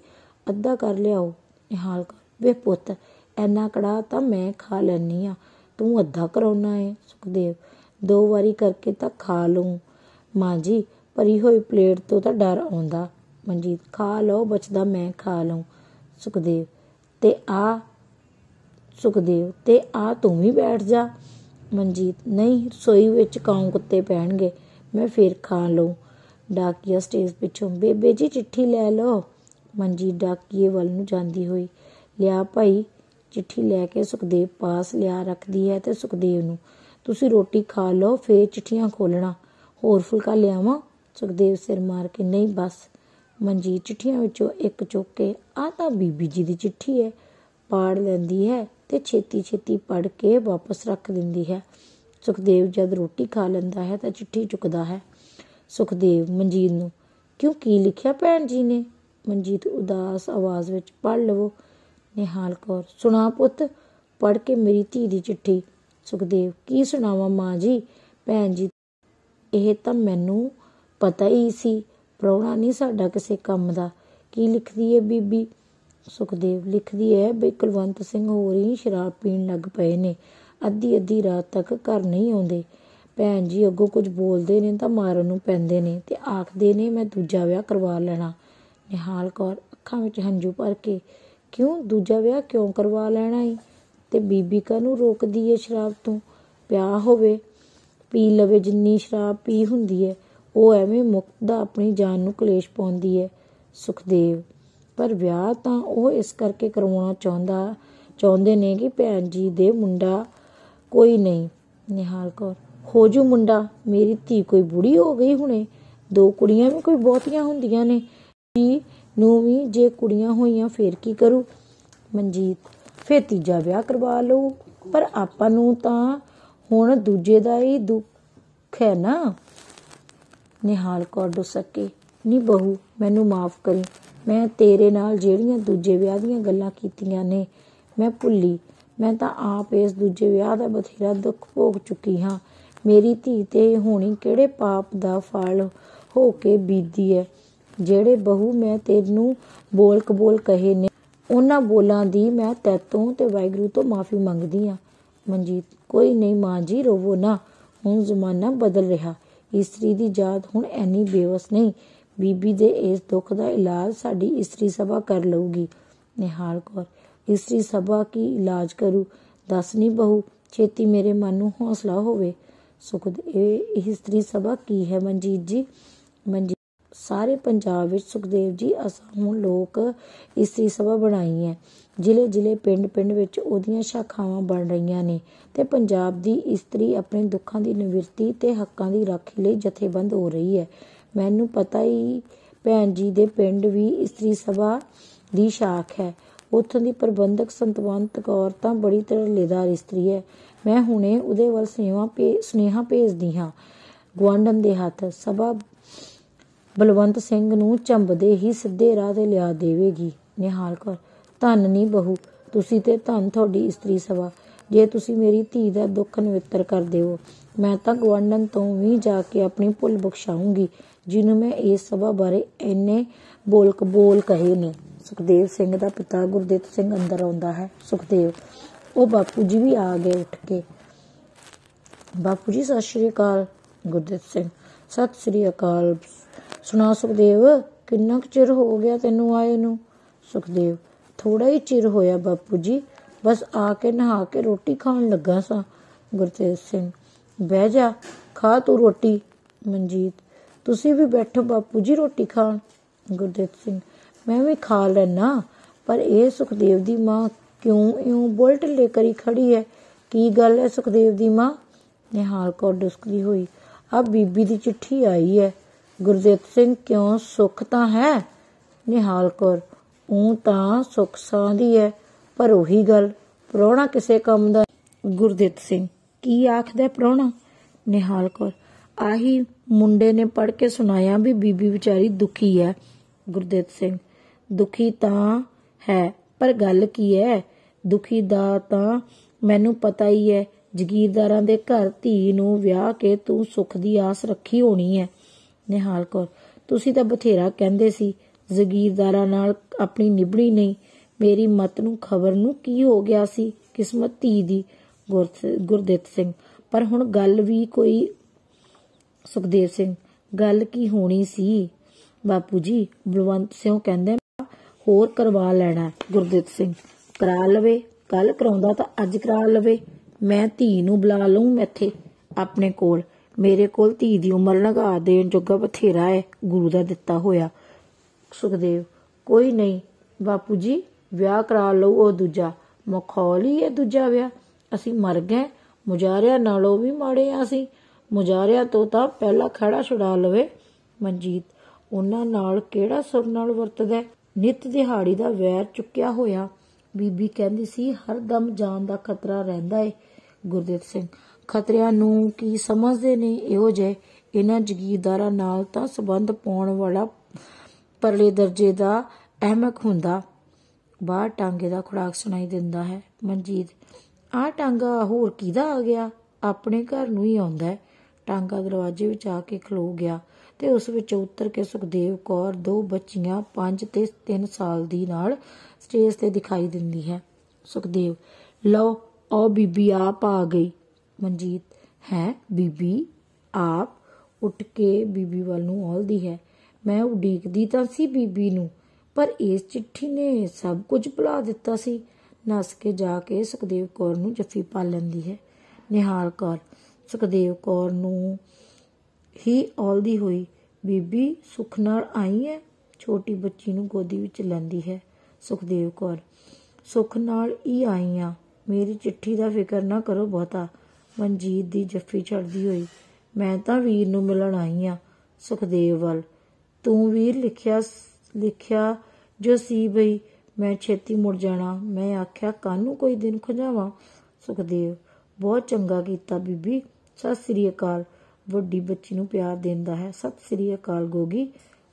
ਅੱਧਾ ਕਰ ਲਿਆਓ। ਨਿਹਾਲ ਕੌਰ, ਵੇ ਪੁੱਤ, ਇੰਨਾ ਕੜਾਹ ਤਾਂ ਮੈਂ ਖਾ ਲੈਂਦੀ ਆ, ਤੂੰ ਅੱਧਾ ਕਰਾਉਣਾ ਹੈ। ਸੁਖਦੇਵ, 2 ਵਾਰੀ ਕਰਕੇ ਤਾਂ ਖਾ ਲਊਂ ਮਾਂ ਜੀ, ਭਰੀ ਹੋਈ ਪਲੇਟ ਤੋਂ ਤਾਂ ਡਰ ਆਉਂਦਾ। ਮਨਜੀਤ, ਖਾ ਲਓ, ਬਚਦਾ ਮੈਂ ਖਾ ਲਊਂ। ਸੁਖਦੇਵ, ਤੇ ਆ ਤੂੰ ਵੀ ਬੈਠ ਜਾ। ਮਨਜੀਤ, ਨਹੀਂ, ਰਸੋਈ ਵਿੱਚ ਕਾਊ ਕੁੱਤੇ ਪੈਣਗੇ, ਮੈਂ ਫੇਰ ਖਾ ਲਊਂ। ਡਾਕੀਆ ਸਟੇਜ ਪਿੱਛੋਂ, ਬੇਬੇ ਜੀ ਚਿੱਠੀ ਲੈ ਲਓ। ਮਨਜੀਤ ਡਾਕੀਏ ਵੱਲ ਨੂੰ ਜਾਂਦੀ ਹੋਈ, ਲਿਆ ਭਾਈ। ਚਿੱਠੀ ਲੈ ਕੇ ਸੁਖਦੇਵ ਪਾਸ ਲਿਆ ਰੱਖਦੀ ਹੈ ਤੇ ਸੁਖਦੇਵ ਨੂੰ, ਤੁਸੀਂ ਰੋਟੀ ਖਾ ਲਓ ਫੇਰ ਚਿੱਠੀਆਂ ਖੋਲ੍ਹਣਾ, ਹੋਰ ਫੁਲਕਾ ਲਿਆਵਾਂ? ਸੁਖਦੇਵ ਸਿਰ ਮਾਰ ਕੇ, ਨਹੀਂ ਬਸ। ਮਨਜੀਤ ਚਿੱਠੀਆਂ ਵਿੱਚੋਂ ਇੱਕ ਚੁੱਕ ਕੇ, ਆਹ ਤਾਂ ਬੀਬੀ ਜੀ ਦੀ ਚਿੱਠੀ ਹੈ, ਪਾੜ ਲੈਂਦੀ ਹੈ ਤੇ ਛੇਤੀ ਛੇਤੀ ਪੜ੍ਹ ਕੇ ਵਾਪਸ ਰੱਖ ਦਿੰਦੀ ਹੈ। ਸੁਖਦੇਵ ਜਦ ਰੋਟੀ ਖਾ ਲੈਂਦਾ ਹੈ ਤਾਂ ਚਿੱਠੀ ਚੁੱਕਦਾ ਹੈ। ਸੁਖਦੇਵ ਮਨਜੀਤ ਨੂੰ, ਕਿਉਂ, ਕੀ ਲਿਖਿਆ ਭੈਣ ਜੀ ਨੇ? ਮਨਜੀਤ ਉਦਾਸ ਆਵਾਜ਼ ਵਿੱਚ, ਪੜ੍ਹ ਲਵੋ। ਨਿਹਾਲ ਕੌਰ, ਸੁਣਾ ਪੁੱਤ, ਪੜ੍ਹ ਕੇ ਮੇਰੀ ਧੀ ਦੀ ਚਿੱਠੀ। ਸੁਖਦੇਵ, ਕੀ ਸੁਣਾਵਾਂ ਮਾਂ ਜੀ? ਭੈਣ ਜੀ, ਇਹ ਤਾਂ ਮੈਨੂੰ ਪਤਾ ਹੀ ਸੀ, ਪ੍ਰਾਹੁਣਾ ਨਹੀਂ ਸਾਡਾ ਕਿਸੇ ਕੰਮ ਦਾ। ਕੀ ਲਿਖਦੀ ਹੈ ਬੀਬੀ? ਸੁਖਦੇਵ, ਲਿਖਦੀ ਹੈ ਬਈ ਕੁਲਵੰਤ ਸਿੰਘ ਹੋਰ ਹੀ ਸ਼ਰਾਬ ਪੀਣ ਲੱਗ ਪਏ ਨੇ, ਅੱਧੀ ਰਾਤ ਤੱਕ ਘਰ ਨਹੀਂ ਆਉਂਦੇ। ਭੈਣ ਜੀ ਅੱਗੋਂ ਕੁਝ ਬੋਲਦੇ ਨੇ ਤਾਂ ਮਾਰਨ ਨੂੰ ਪੈਂਦੇ ਨੇ ਤੇ ਆਖਦੇ ਨੇ ਮੈਂ ਦੂਜਾ ਵਿਆਹ ਕਰਵਾ ਲੈਣਾ। ਨਿਹਾਲ ਕੌਰ ਅੱਖਾਂ ਵਿੱਚ ਹੰਝੂ ਭਰ ਕੇ, ਕਿਉਂ ਦੂਜਾ ਵਿਆਹ ਕਿਉਂ ਕਰਵਾ ਲੈਣਾ ਈ? ਤੇ ਬੀਬੀ ਕਾਹਨੂੰ ਰੋਕਦੀ ਏ ਸ਼ਰਾਬ ਤੋਂ? ਪਿਆ ਹੋਵੇ ਪੀ ਲਵੇ, ਜਿੰਨੀ ਸ਼ਰਾਬ ਪੀ ਹੁੰਦੀ ਹੈ, ਉਹ ਐਵੇਂ ਮੁਕਦਾ ਆਪਣੀ ਜਾਨ ਨੂੰ ਕਲੇਸ਼ ਪਾਉਂਦੀ ਹੈ। ਸੁਖਦੇਵ, ਪਰ ਵਿਆਹ ਤਾਂ ਉਹ ਇਸ ਕਰਕੇ ਕਰਵਾਉਣਾ ਚਾਹੁੰਦੇ ਨੇ ਕਿ ਭੈਣ ਜੀ ਦੇ ਮੁੰਡਾ ਕੋਈ ਨਹੀਂ। ਨਿਹਾਲ ਕੌਰ, ਹੋ ਜੂ ਮੁੰਡਾ, ਮੇਰੀ ਧੀ ਕੋਈ ਬੁੜੀ ਹੋ ਗਈ ਹੁਣੇ, 2 ਕੁੜੀਆਂ ਵੀ ਕੋਈ ਬਹੁਤੀਆਂ ਹੁੰਦੀਆਂ ਨੇ ਜੀ, ਨੂੰ ਵੀ ਜੇ ਕੁੜੀਆਂ ਹੋਈਆਂ ਫੇਰ ਕੀ ਕਰੂ? ਮਨਜੀਤ, ਫੇਰ ਤੀਜਾ ਵਿਆਹ ਕਰਵਾ ਲਊ। ਪਰ ਆਪਾਂ ਨੂੰ ਤਾਂ ਹੁਣ ਦੂਜੇ ਦਾ ਹੀ ਦੁੱਖ ਹੈ ਨਾ। ਨਿਹਾਲ ਕੌਰ ਡੁਸਕ ਕੇ, ਨੀ ਬਹੂ, ਮੈਨੂੰ ਮਾਫ਼ ਕਰੀ। ਮੈਂ ਤੇਰੇ ਨਾਲ ਜਿਹੜੀਆਂ ਦੂਜੇ ਵਿਆਹ ਦੀਆਂ ਗੱਲਾਂ ਕੀਤੀਆਂ ਨੇ ਮੈਂ ਭੁੱਲੀ। ਮੈਂ ਤਾਂ ਆਪ ਇਸ ਦੂਜੇ ਵਿਆਹ ਦਾ ਬਥੇਰਾ ਦੁੱਖ ਭੋਗ ਚੁੱਕੀ ਹਾਂ। ਮੇਰੀ ਧੀ ਤੇ ਹੋਣੀ ਕਿਹੜੇ ਪਾਪ ਦਾ ਫਲ ਹੋ ਕੇ ਬੀਤਦੀ ਹੈ। ਜਿਹੜੇ ਬਹੂ ਮੈਂ ਤੈਨੂੰ ਬੋਲ ਕਬੋਲ ਕਹੇ ਨੇ ਉਹਨਾਂ ਬੋਲਾਂ ਦੀ ਮੈਂ ਤੈਤੋਂ ਤੇ ਵਾਹਿਗੁਰੂ ਤੋਂ ਮਾਫ਼ੀ ਮੰਗਦੀ ਹਾਂ। ਮਨਜੀਤ, ਕੋਈ ਨਹੀਂ ਮਾਂ ਜੀ, ਰੋਵੋ ਨਾ। ਹੁਣ ਜ਼ਮਾਨਾ ਬਦਲ ਰਿਹਾ। ਇਸਤਰੀ ਦੀ ਜਾਤ ਹੁਣ ਐਨੀ ਬੇਵਸ ਨਹੀਂ। ਬੀਬੀ ਦੇ ਇਸ ਦੁੱਖ ਦਾ ਇਲਾਜ ਸਾਡੀ ਇਸਤਰੀ ਸਭਾ ਕਰ ਲਊਗੀ। ਨਿਹਾਲ ਕੌਰ, ਇਸਤਰੀ ਸਭਾ ਕੀ ਇਲਾਜ ਕਰੂ? ਦੱਸ ਨੀ ਬਹੂ, ਛੇਤੀ ਮੇਰੇ ਮਨ ਨੂੰ ਹੌਸਲਾ ਹੋਵੇ। ਸੁਖਦੇਵ, ਇਸਤਰੀ ਸਭਾ ਕੀ ਹੈ ਮਨਜੀਤ ਜੀ? ਮਨਜੀਤ, ਸਾਰੇ ਪੰਜਾਬ ਵਿੱਚ ਸੁਖਦੇਵ ਜੀ ਅਸਾਂ ਹੁਣ ਲੋਕ ਇਸਤਰੀ ਸਭਾ ਬਣਾਈ ਹੈ। ਜ਼ਿਲ੍ਹੇ ਪਿੰਡ ਵਿੱਚ ਉਹਦੀਆਂ ਸ਼ਾਖਾਵਾਂ ਬਣ ਰਹੀਆਂ ਨੇ ਤੇ ਪੰਜਾਬ ਦੀ ਇਸਤਰੀ ਆਪਣੇ ਦੁੱਖਾਂ ਦੀ ਨਿਵਰਤੀ ਤੇ ਹੱਕਾਂ ਦੀ ਰਾਖੀ ਲਈ ਜਥੇਬੰਦ ਹੋ ਰਹੀ ਹੈ। ਮੈਨੂੰ ਪਤਾ ਹੀ ਭੈਣ ਜੀ ਦੇ ਪਿੰਡ ਵੀ ਇਸਤਰੀ ਸਭਾ ਦੀ ਸ਼ਾਖ ਹੈ। ਉੱਥੋਂ ਦੀ ਪ੍ਰਬੰਧਕ ਸੰਤਵੰਤ ਕੌਰ ਤਾਂ ਬੜੀ ਧੜੱਲੇਦਾਰ ਇਸਤਰੀ ਹੈ। ਮੈਂ ਹੁਣੇ ਉਹਦੇ ਵੱਲ ਸੁਨੇਹਾ ਭੇਜਦੀ ਹਾਂ। ਗੁਆਂਢਣ ਦੇ ਹੱਥ ਸਭਾ ਬਲਵੰਤ ਸਿੰਘ ਨੂੰ ਝੰਬਦੇ ਹੀ ਸਿੱਧੇ ਰਾਹ ਤੇ ਲਿਆ ਦੇਵੇਗੀ। ਨਿਹਾਲ ਕੌਰ, ਧੰਨ ਨੀ ਬਹੂ, ਤੁਸੀਂ ਤੇ ਧੰਨ ਤੁਹਾਡੀ ਇਸਤਰੀ ਸਭਾ, ਜੇ ਤੁਸੀਂ ਮੇਰੀ ਧੀ ਦਾ ਦੁੱਖ ਨਵਿੱਤਰ ਕਰ ਦਿਓ। ਮੈਂ ਤਾਂ ਗੁਆਂਢਣ ਤੋਂ ਵੀ ਜਾ ਕੇ ਆਪਣੀ ਭੁੱਲ ਬਖਸ਼ਾਊਂਗੀ ਜਿਹਨੂੰ ਮੈਂ ਇਸ ਸਭਾ ਬਾਰੇ ਇੰਨੇ ਬੋਲ ਕਬੋਲ ਕਹੇ ਨੇ। ਸੁਖਦੇਵ ਸਿੰਘ ਦਾ ਪਿਤਾ ਗੁਰਦਿੱਤ ਸਿੰਘ ਅੰਦਰ ਆਉਂਦਾ ਹੈ। ਸੁਖਦੇਵ, ਉਹ ਬਾਪੂ ਜੀ ਵੀ ਆ ਗਏ ਉੱਠ ਕੇ। ਬਾਪੂ ਜੀ ਸਤਿ ਸ਼੍ਰੀ ਅਕਾਲ। ਗੁਰਦਿੱਤ ਸਿੰਘ, ਸਤਿ ਸ਼੍ਰੀ ਅਕਾਲ। ਸੁਣਾ ਸੁਖਦੇਵ, ਕਿੰਨਾ ਕੁ ਚਿਰ ਹੋ ਗਿਆ ਤੈਨੂੰ ਆਏ ਨੂੰ? ਸੁਖਦੇਵ, ਥੋੜਾ ਹੀ ਚਿਰ ਹੋਇਆ ਬਾਪੂ ਜੀ, ਬਸ ਆ ਕੇ ਨਹਾ ਕੇ ਰੋਟੀ ਖਾਣ ਲੱਗਾ ਸਾਂ। ਗੁਰਦਿੱਤ ਸਿੰਘ, ਬਹਿ ਜਾ, ਖਾ ਤੂੰ ਰੋਟੀ। ਮਨਜੀਤ, ਤੁਸੀਂ ਵੀ ਬੈਠੋ ਬਾਪੂ ਜੀ ਰੋਟੀ ਖਾਣ। ਗੁਰਦਿੱਤ ਸਿੰਘ, ਮੈਂ ਵੀ ਖਾ ਲੈਣਾ, ਪਰ ਇਹ ਸੁਖਦੇਵ ਦੀ ਮਾਂ ਕਿਉਂ ਇਉਂ ਬੁੱਲ ਢਿੱਲੇ ਕਰੀ ਖੜੀ ਹੈ? ਕੀ ਗੱਲ ਹੈ ਸੁਖਦੇਵ ਦੀ ਮਾਂ? ਨਿਹਾਲ ਕੌਰ ਡੁਸਕਦੀ ਹੋਈ, ਆ ਬੀਬੀ ਦੀ ਚਿੱਠੀ ਆਈ ਹੈ। ਗੁਰਦਿੱਤ ਸਿੰਘ, ਕਿਉਂ, ਸੁੱਖ ਤਾਂ ਹੈ? ਨਿਹਾਲ ਕੌਰ, ਉਹ ਤਾਂ ਸੁੱਖ ਸਾਂ ਦੀ ਹੈ, ਪਰ ਉਹੀ ਗੱਲ, ਪ੍ਰਾਹੁਣਾ ਕਿਸੇ ਕੰਮ ਦਾ। ਗੁਰਦਿੱਤ ਸਿੰਘ, ਕੀ ਆਖਦਾ ਪ੍ਰਾਹੁਣਾ? ਨਿਹਾਲ ਕੌਰ, ਆਹੀ ਮੁੰਡੇ ਨੇ ਪੜ੍ਹ ਕੇ ਸੁਣਾਇਆ ਵੀ ਬੀਬੀ ਵਿਚਾਰੀ ਦੁਖੀ ਹੈ। ਗੁਰਦਿੱਤ ਸਿੰਘ, ਦੁਖੀ ਤਾਂ ਹੈ, ਪਰ ਗੱਲ ਕੀ ਹੈ? ਦੁਖੀ ਦਾ ਤਾਂ ਮੈਨੂੰ ਪਤਾ ਹੀ ਹੈ। ਜ਼ਗੀਰਦਾਰਾਂ ਦੇ ਘਰ ਧੀ ਨੂੰ ਵਿਆਹ ਕੇ ਤੂੰ ਸੁੱਖ ਦੀ ਆਸ ਰੱਖੀ ਹੋਣੀ ਹੈ। ਨਿਹਾਲ ਕੌਰ, ਤੁਸੀਂ ਤਾਂ ਬਥੇਰਾ ਕਹਿੰਦੇ ਸੀ ਜ਼ਗੀਰਦਾਰਾਂ ਨਾਲ ਆਪਣੀ ਨਿਭਣੀ ਨਹੀਂ। ਮੇਰੀ ਮੱਤ ਨੂੰ ਖਬਰ ਨੂੰ ਕੀ ਹੋ ਗਿਆ ਸੀ ਕਿਸਮਤ ਧੀ ਦੀ। ਗੁਰਦਿੱਤ ਸਿੰਘ, ਪਰ ਹੁਣ ਗੱਲ ਵੀ ਕੋਈ। ਸੁਖਦੇਵ ਸਿੰਘ, ਗੱਲ ਕੀ ਹੋਣੀ ਸੀ ਬਾਪੂ ਜੀ? ਬਲਵੰਤ ਸਿੰਘ ਕਹਿੰਦੇ ਹੋਰ ਕਰਵਾ ਲੈਣਾ। ਗੁਰਦਿੱਤ ਸਿੰਘ, ਕਰਾ ਲਵੇ, ਕੱਲ ਕਰਾਉਂਦਾ ਤਾਂ ਅੱਜ ਕਰਾ ਲਵੇ। ਮੈਂ ਧੀ ਨੂੰ ਬੁਲਾ ਲਊਂ ਇੱਥੇ ਆਪਣੇ ਕੋਲ। ਮੇਰੇ ਕੋਲ ਧੀ ਦੀ ਉਮਰ ਲੰਘਾ ਦੇਣ ਜੋਗਾ ਬਥੇਰਾ ਹੈ ਗੁਰੂ ਦਾ ਦਿੱਤਾ ਹੋਇਆ। ਸੁਖਦੇਵ, ਕੋਈ ਨਹੀਂ ਬਾਪੂ ਜੀ, ਵਿਆਹ ਕਰਾ ਲਓ ਉਹ ਦੂਜਾ। ਮਖੌਲ ਹੀ ਹੈ ਦੂਜਾ ਵਿਆਹ। ਅਸੀਂ ਮਰ ਗਏ, ਮੁਜਾਰਿਆਂ ਨਾਲੋਂ ਵੀ ਮਾੜੇ ਆ ਅਸੀਂ। ਮੁਜਾਰਿਆਂ ਤੋਂ ਤਾਂ ਪਹਿਲਾ ਖਹਿੜਾ ਛੁਡਾ ਲਵੇ। ਮਨਜੀਤ, ਉਹਨਾਂ ਨਾਲ ਕਿਹੜਾ ਸੁਰ ਨਾਲ ਵਰਤਦਾ? ਨਿੱਤ ਦਿਹਾੜੀ ਦਾ ਵੈਰ ਚੁੱਕਿਆ ਹੋਇਆ। ਬੀਬੀ ਕਹਿੰਦੀ ਸੀ ਹਰ ਦਮ ਜਾਨ ਦਾ ਖਤਰਾ ਰਹਿੰਦਾ ਏ। ਗੁਰਦਿੱਤ ਸਿੰਘ, ਖਤਰਿਆਂ ਨੂੰ ਕੀ ਸਮਝਦੇ ਨੇ ਇਹੋ ਜਿਹੇ? ਇਹਨਾਂ ਜ਼ਗੀਰਦਾਰਾਂ ਨਾਲ ਤਾਂ ਸੰਬੰਧ ਪਾਉਣ ਵਾਲਾ ਪਰਲੇ ਦਰਜੇ ਦਾ ਅਹਿਮਕ ਹੁੰਦਾ। ਬਾਹਰ ਟਾਂਗੇ ਦਾ ਖੁਰਾਕ ਸੁਣਾਈ ਦਿੰਦਾ ਹੈ। ਮਨਜੀਤ, ਆਹ ਟਾਂਗਾ ਹੋਰ ਕਿਹਦਾ ਆ ਗਿਆ? ਆਪਣੇ ਘਰ ਨੂੰ ਹੀ ਆਉਂਦਾ। ਟਾਂਗਾ ਦਰਵਾਜ਼ੇ ਵਿੱਚ ਆ ਕੇ ਖਲੋ ਗਿਆ ਤੇ ਉਸ ਵਿੱਚ ਉਤਰ ਕੇ ਸੁਖਦੇਵ ਕੌਰ 2 ਬੱਚੀਆਂ 5 ਤੇ 3 ਸਾਲ ਦੀ ਨਾਲ ਸਟੇਜ ਤੇ ਦਿਖਾਈ ਦਿੰਦੀ ਹੈ। ਸੁਖਦੇਵ, ਲਓ ਉਹ ਬੀਬੀ ਆਪ ਆ ਗਈ। ਮਨਜੀਤ, ਹੈ ਬੀਬੀ ਆਪ? ਉੱਠ ਕੇ ਬੀਬੀ ਵੱਲ ਨੂੰ ਆਉਂਦੀ ਹੈ। ਮੈਂ ਉਡੀਕਦੀ ਤਾਂ ਸੀ ਬੀਬੀ ਨੂੰ, ਪਰ ਇਸ ਚਿੱਠੀ ਨੇ ਸਭ ਕੁਝ ਭੁਲਾ ਦਿੱਤਾ ਸੀ। ਨੱਸ ਕੇ ਜਾ ਕੇ ਸੁਖਦੇਵ ਕੌਰ ਨੂੰ ਜੱਫੀ ਪਾ ਲੈਂਦੀ ਹੈ। ਨਿਹਾਲ ਕੌਰ ਸੁਖਦੇਵ ਕੌਰ ਨੂੰ ਹੀ ਔਲਦੀ ਹੋਈ, ਬੀਬੀ ਸੁੱਖ ਨਾਲ ਆਈ ਹੈ? ਛੋਟੀ ਬੱਚੀ ਨੂੰ ਗੋਦੀ ਵਿੱਚ ਲੈਂਦੀ ਹੈ। ਸੁਖਦੇਵ ਕੌਰ, ਸੁੱਖ ਨਾਲ ਹੀ ਆਈ ਆ, ਮੇਰੀ ਚਿੱਠੀ ਦਾ ਫਿਕਰ ਨਾ ਕਰੋ ਬਹੁਤਾ। ਮਨਜੀਤ ਦੀ ਜੱਫੀ ਛੱਡਦੀ ਹੋਈ, ਮੈਂ ਤਾਂ ਵੀਰ ਨੂੰ ਮਿਲਣ ਆਈ ਆ। ਸੁਖਦੇਵ ਵੱਲ, ਤੂੰ ਵੀਰ ਲਿਖਿਆ जो सी बई मैं छेती मुड़ जाना। मैं आख्या कानू कोई दिन खजावां। सुखदेव बहुत चंगा कीता बीबी। सत श्री अकाल। ਵੱਡੀ ਬੱਚੀ ਨੂੰ ਪਿਆਰ ਦਿੰਦਾ ਹੈ। ਸਤਿ ਸ੍ਰੀ ਅਕਾਲ ਗੋਗੀ।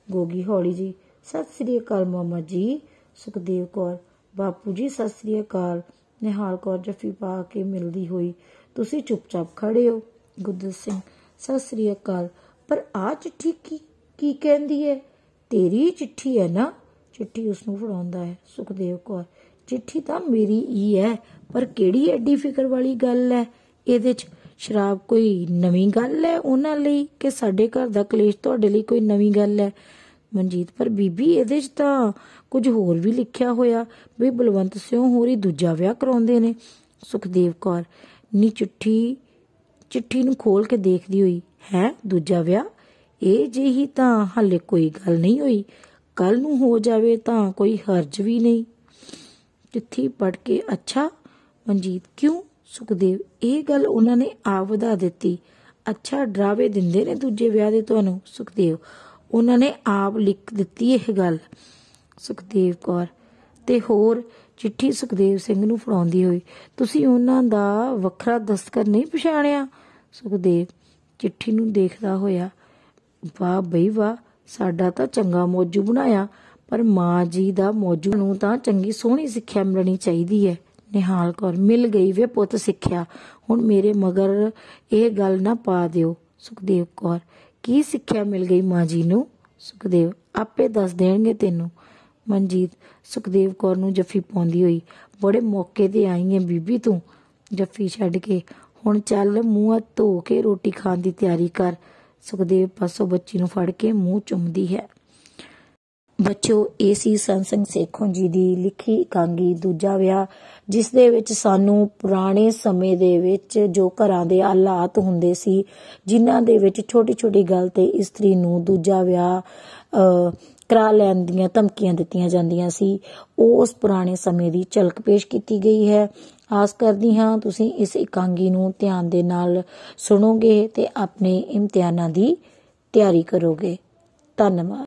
ਗੋਗੀ ਹੌਲੀ ਜੀ ਸਤਿ ਸ੍ਰੀ ਅਕਾਲ ਮਾਮਾ ਜੀ। ਸੁਖਦੇਵ ਕੌਰ ਬਾਪੂ ਜੀ ਸਤਿ ਸ੍ਰੀ ਅਕਾਲ। ਨਿਹਾਲ ਕੌਰ ਜੱਫੀ ਪਾ ਕੇ ਮਿਲਦੀ ਹੋਈ ਤੁਸੀਂ ਚੁੱਪਚਾਪ ਖੜੇ ਹੋ। ਗੁਰਦਿੱਤ ਸਿੰਘ ਸਤਿ ਸ੍ਰੀ ਅਕਾਲ। ਪਰ ਆ ਚਿੱਠੀ ਕੀ ਕਹਿੰਦੀ ਹੈ? ਤੇਰੀ ਚਿੱਠੀ ਹੈ ਨਾ? ਚਿੱਠੀ ਉਸਨੂੰ ਫੜਾਉਂਦਾ ਹੈ। ਸੁਖਦੇਵ ਕੌਰ ਚਿੱਠੀ ਤਾਂ ਮੇਰੀ ਹੀ ਹੈ, ਪਰ ਕਿਹੜੀ ਐਡੀ ਫਿਕਰ ਵਾਲੀ ਗੱਲ ਹੈ ਇਹਦੇ 'ਚ? ਸ਼ਰਾਬ ਕੋਈ ਨਵੀਂ ਗੱਲ ਹੈ ਉਹਨਾਂ ਲਈ ਕਿ ਸਾਡੇ ਘਰ ਦਾ ਕਲੇਸ਼ ਤੁਹਾਡੇ ਲਈ ਕੋਈ ਨਵੀਂ ਗੱਲ ਹੈ? ਮਨਜੀਤ ਪਰ ਬੀਬੀ ਇਹਦੇ 'ਚ ਤਾਂ ਕੁਝ ਹੋਰ ਵੀ ਲਿਖਿਆ ਹੋਇਆ ਵੀ ਬਲਵੰਤ ਸਿੰਘ ਹੋਰੀ ਦੂਜਾ ਵਿਆਹ ਕਰਾਉਂਦੇ ਨੇ। ਸੁਖਦੇਵ ਕੌਰ ਨੀ ਚਿੱਠੀ ਨੂੰ ਖੋਲ ਕੇ ਦੇਖਦੀ ਹੋਈ ਹੈ ਦੂਜਾ ਵਿਆਹ? ਇਹ ਜਿਹੀ ਤਾਂ ਹਾਲੇ ਕੋਈ ਗੱਲ ਨਹੀਂ ਹੋਈ। ਕੱਲ ਨੂੰ ਹੋ ਜਾਵੇ ਤਾਂ ਕੋਈ ਹਰਜ ਵੀ ਨਹੀਂ। ਚਿੱਠੀ ਪੜ੍ਹ ਕੇ ਅੱਛਾ। ਮਨਜੀਤ ਕਿਉਂ? ਸੁਖਦੇਵ ਇਹ ਗੱਲ ਉਹਨਾਂ ਨੇ ਆਪ ਵਧਾ ਦਿੱਤੀ। ਅੱਛਾ ਡਰਾਵੇ ਦਿੰਦੇ ਨੇ ਦੂਜੇ ਵਿਆਹ ਦੇ ਤੁਹਾਨੂੰ? ਸੁਖਦੇਵ ਉਹਨਾਂ ਨੇ ਆਪ ਲਿਖ ਦਿੱਤੀ ਇਹ ਗੱਲ। ਸੁਖਦੇਵ ਕੌਰ ਤੇ ਹੋਰ? ਚਿੱਠੀ ਸੁਖਦੇਵ ਸਿੰਘ ਨੂੰ ਫੜਾਉਂਦੀ ਹੋਈ ਤੁਸੀਂ ਉਹਨਾਂ ਦਾ ਵੱਖਰਾ ਦਸਤਖਤ ਨਹੀਂ ਪਛਾਣਿਆ? ਸੁਖਦੇਵ ਚਿੱਠੀ ਨੂੰ ਦੇਖਦਾ ਹੋਇਆ ਵਾਹ ਬਈ ਵਾਹ, ਸਾਡਾ ਤਾਂ ਚੰਗਾ ਮੌਜੂ ਬਣਾਇਆ, ਪਰ ਮਾਂ ਜੀ ਦਾ ਮੌਜੂ ਨੂੰ ਤਾਂ ਚੰਗੀ ਸੋਹਣੀ ਸਿੱਖਿਆ ਮਿਲਣੀ ਚਾਹੀਦੀ ਹੈ। ਨਿਹਾਲ ਕੌਰ ਮਿਲ ਗਈ ਵੇ ਪੁੱਤ ਸਿੱਖਿਆ, ਹੁਣ ਮੇਰੇ ਮਗਰ ਇਹ ਗੱਲ ਨਾ ਪਾ ਦਿਓ। ਸੁਖਦੇਵ ਕੌਰ ਕੀ ਸਿੱਖਿਆ ਮਿਲ ਗਈ ਮਾਂ ਜੀ ਨੂੰ? ਸੁਖਦੇਵ ਆਪੇ ਦੱਸ ਦੇਣਗੇ ਤੈਨੂੰ। ਮਨਜੀਤ ਸੁਖਦੇਵ ਕੌਰ ਨੂੰ ਜੱਫੀ ਪਾਉਂਦੀ ਹੋਈ ਬੜੇ ਮੌਕੇ ਤੇ ਆਈ ਹੈ ਬੀਬੀ ਤੂੰ। ਜੱਫੀ ਛੱਡ ਕੇ ਹੁਣ ਚੱਲ ਮੂੰਹ ਹੱਥ ਧੋ ਕੇ ਰੋਟੀ ਖਾਣ ਦੀ ਤਿਆਰੀ ਕਰ। ਸੁਖਦੇਵ ਪਾਸੋਂ ਬੱਚੀ ਨੂੰ ਫੜ ਕੇ ਮੂੰਹ ਚੁੰਮਦੀ ਹੈ। ਬੱਚੋ ਇਹ ਸੀ ਸੰਤ ਸਿੰਘ ਸੇਖੋਂ ਜੀ ਦੀ ਲਿਖੀ ਇਕਾਂਗੀ ਦੂਜਾ ਵਿਆਹ, ਜਿਸ ਦੇ ਵਿੱਚ ਸਾਨੂੰ ਪੁਰਾਣੇ ਸਮੇਂ ਦੇ ਵਿੱਚ ਜੋ ਘਰਾਂ ਦੇ ਹਾਲਾਤ ਹੁੰਦੇ ਸੀ, ਜਿਨ੍ਹਾਂ ਦੇ ਵਿੱਚ ਛੋਟੀ ਛੋਟੀ ਗੱਲ ਤੇ ਇਸਤਰੀ ਨੂੰ ਦੂਜਾ ਵਿਆਹ ਕਰਾ ਲੈਣ ਦੀਆਂ ਧਮਕੀਆਂ ਦਿੱਤੀਆਂ ਜਾਂਦੀਆਂ ਸੀ, ਉਸ ਪੁਰਾਣੇ ਸਮੇਂ ਦੀ ਝਲਕ ਪੇਸ਼ ਕੀਤੀ ਗਈ ਹੈ। ਆਸ ਕਰਦੀ ਹਾਂ ਤੁਸੀਂ ਇਸ ਇਕਾਂਗੀ ਨੂੰ ਧਿਆਨ ਦੇ ਨਾਲ ਸੁਣੋਗੇ ਤੇ ਆਪਣੇ ਇਮਤਿਹਾਨਾਂ ਦੀ ਤਿਆਰੀ ਕਰੋਗੇ। ਧੰਨਵਾਦ।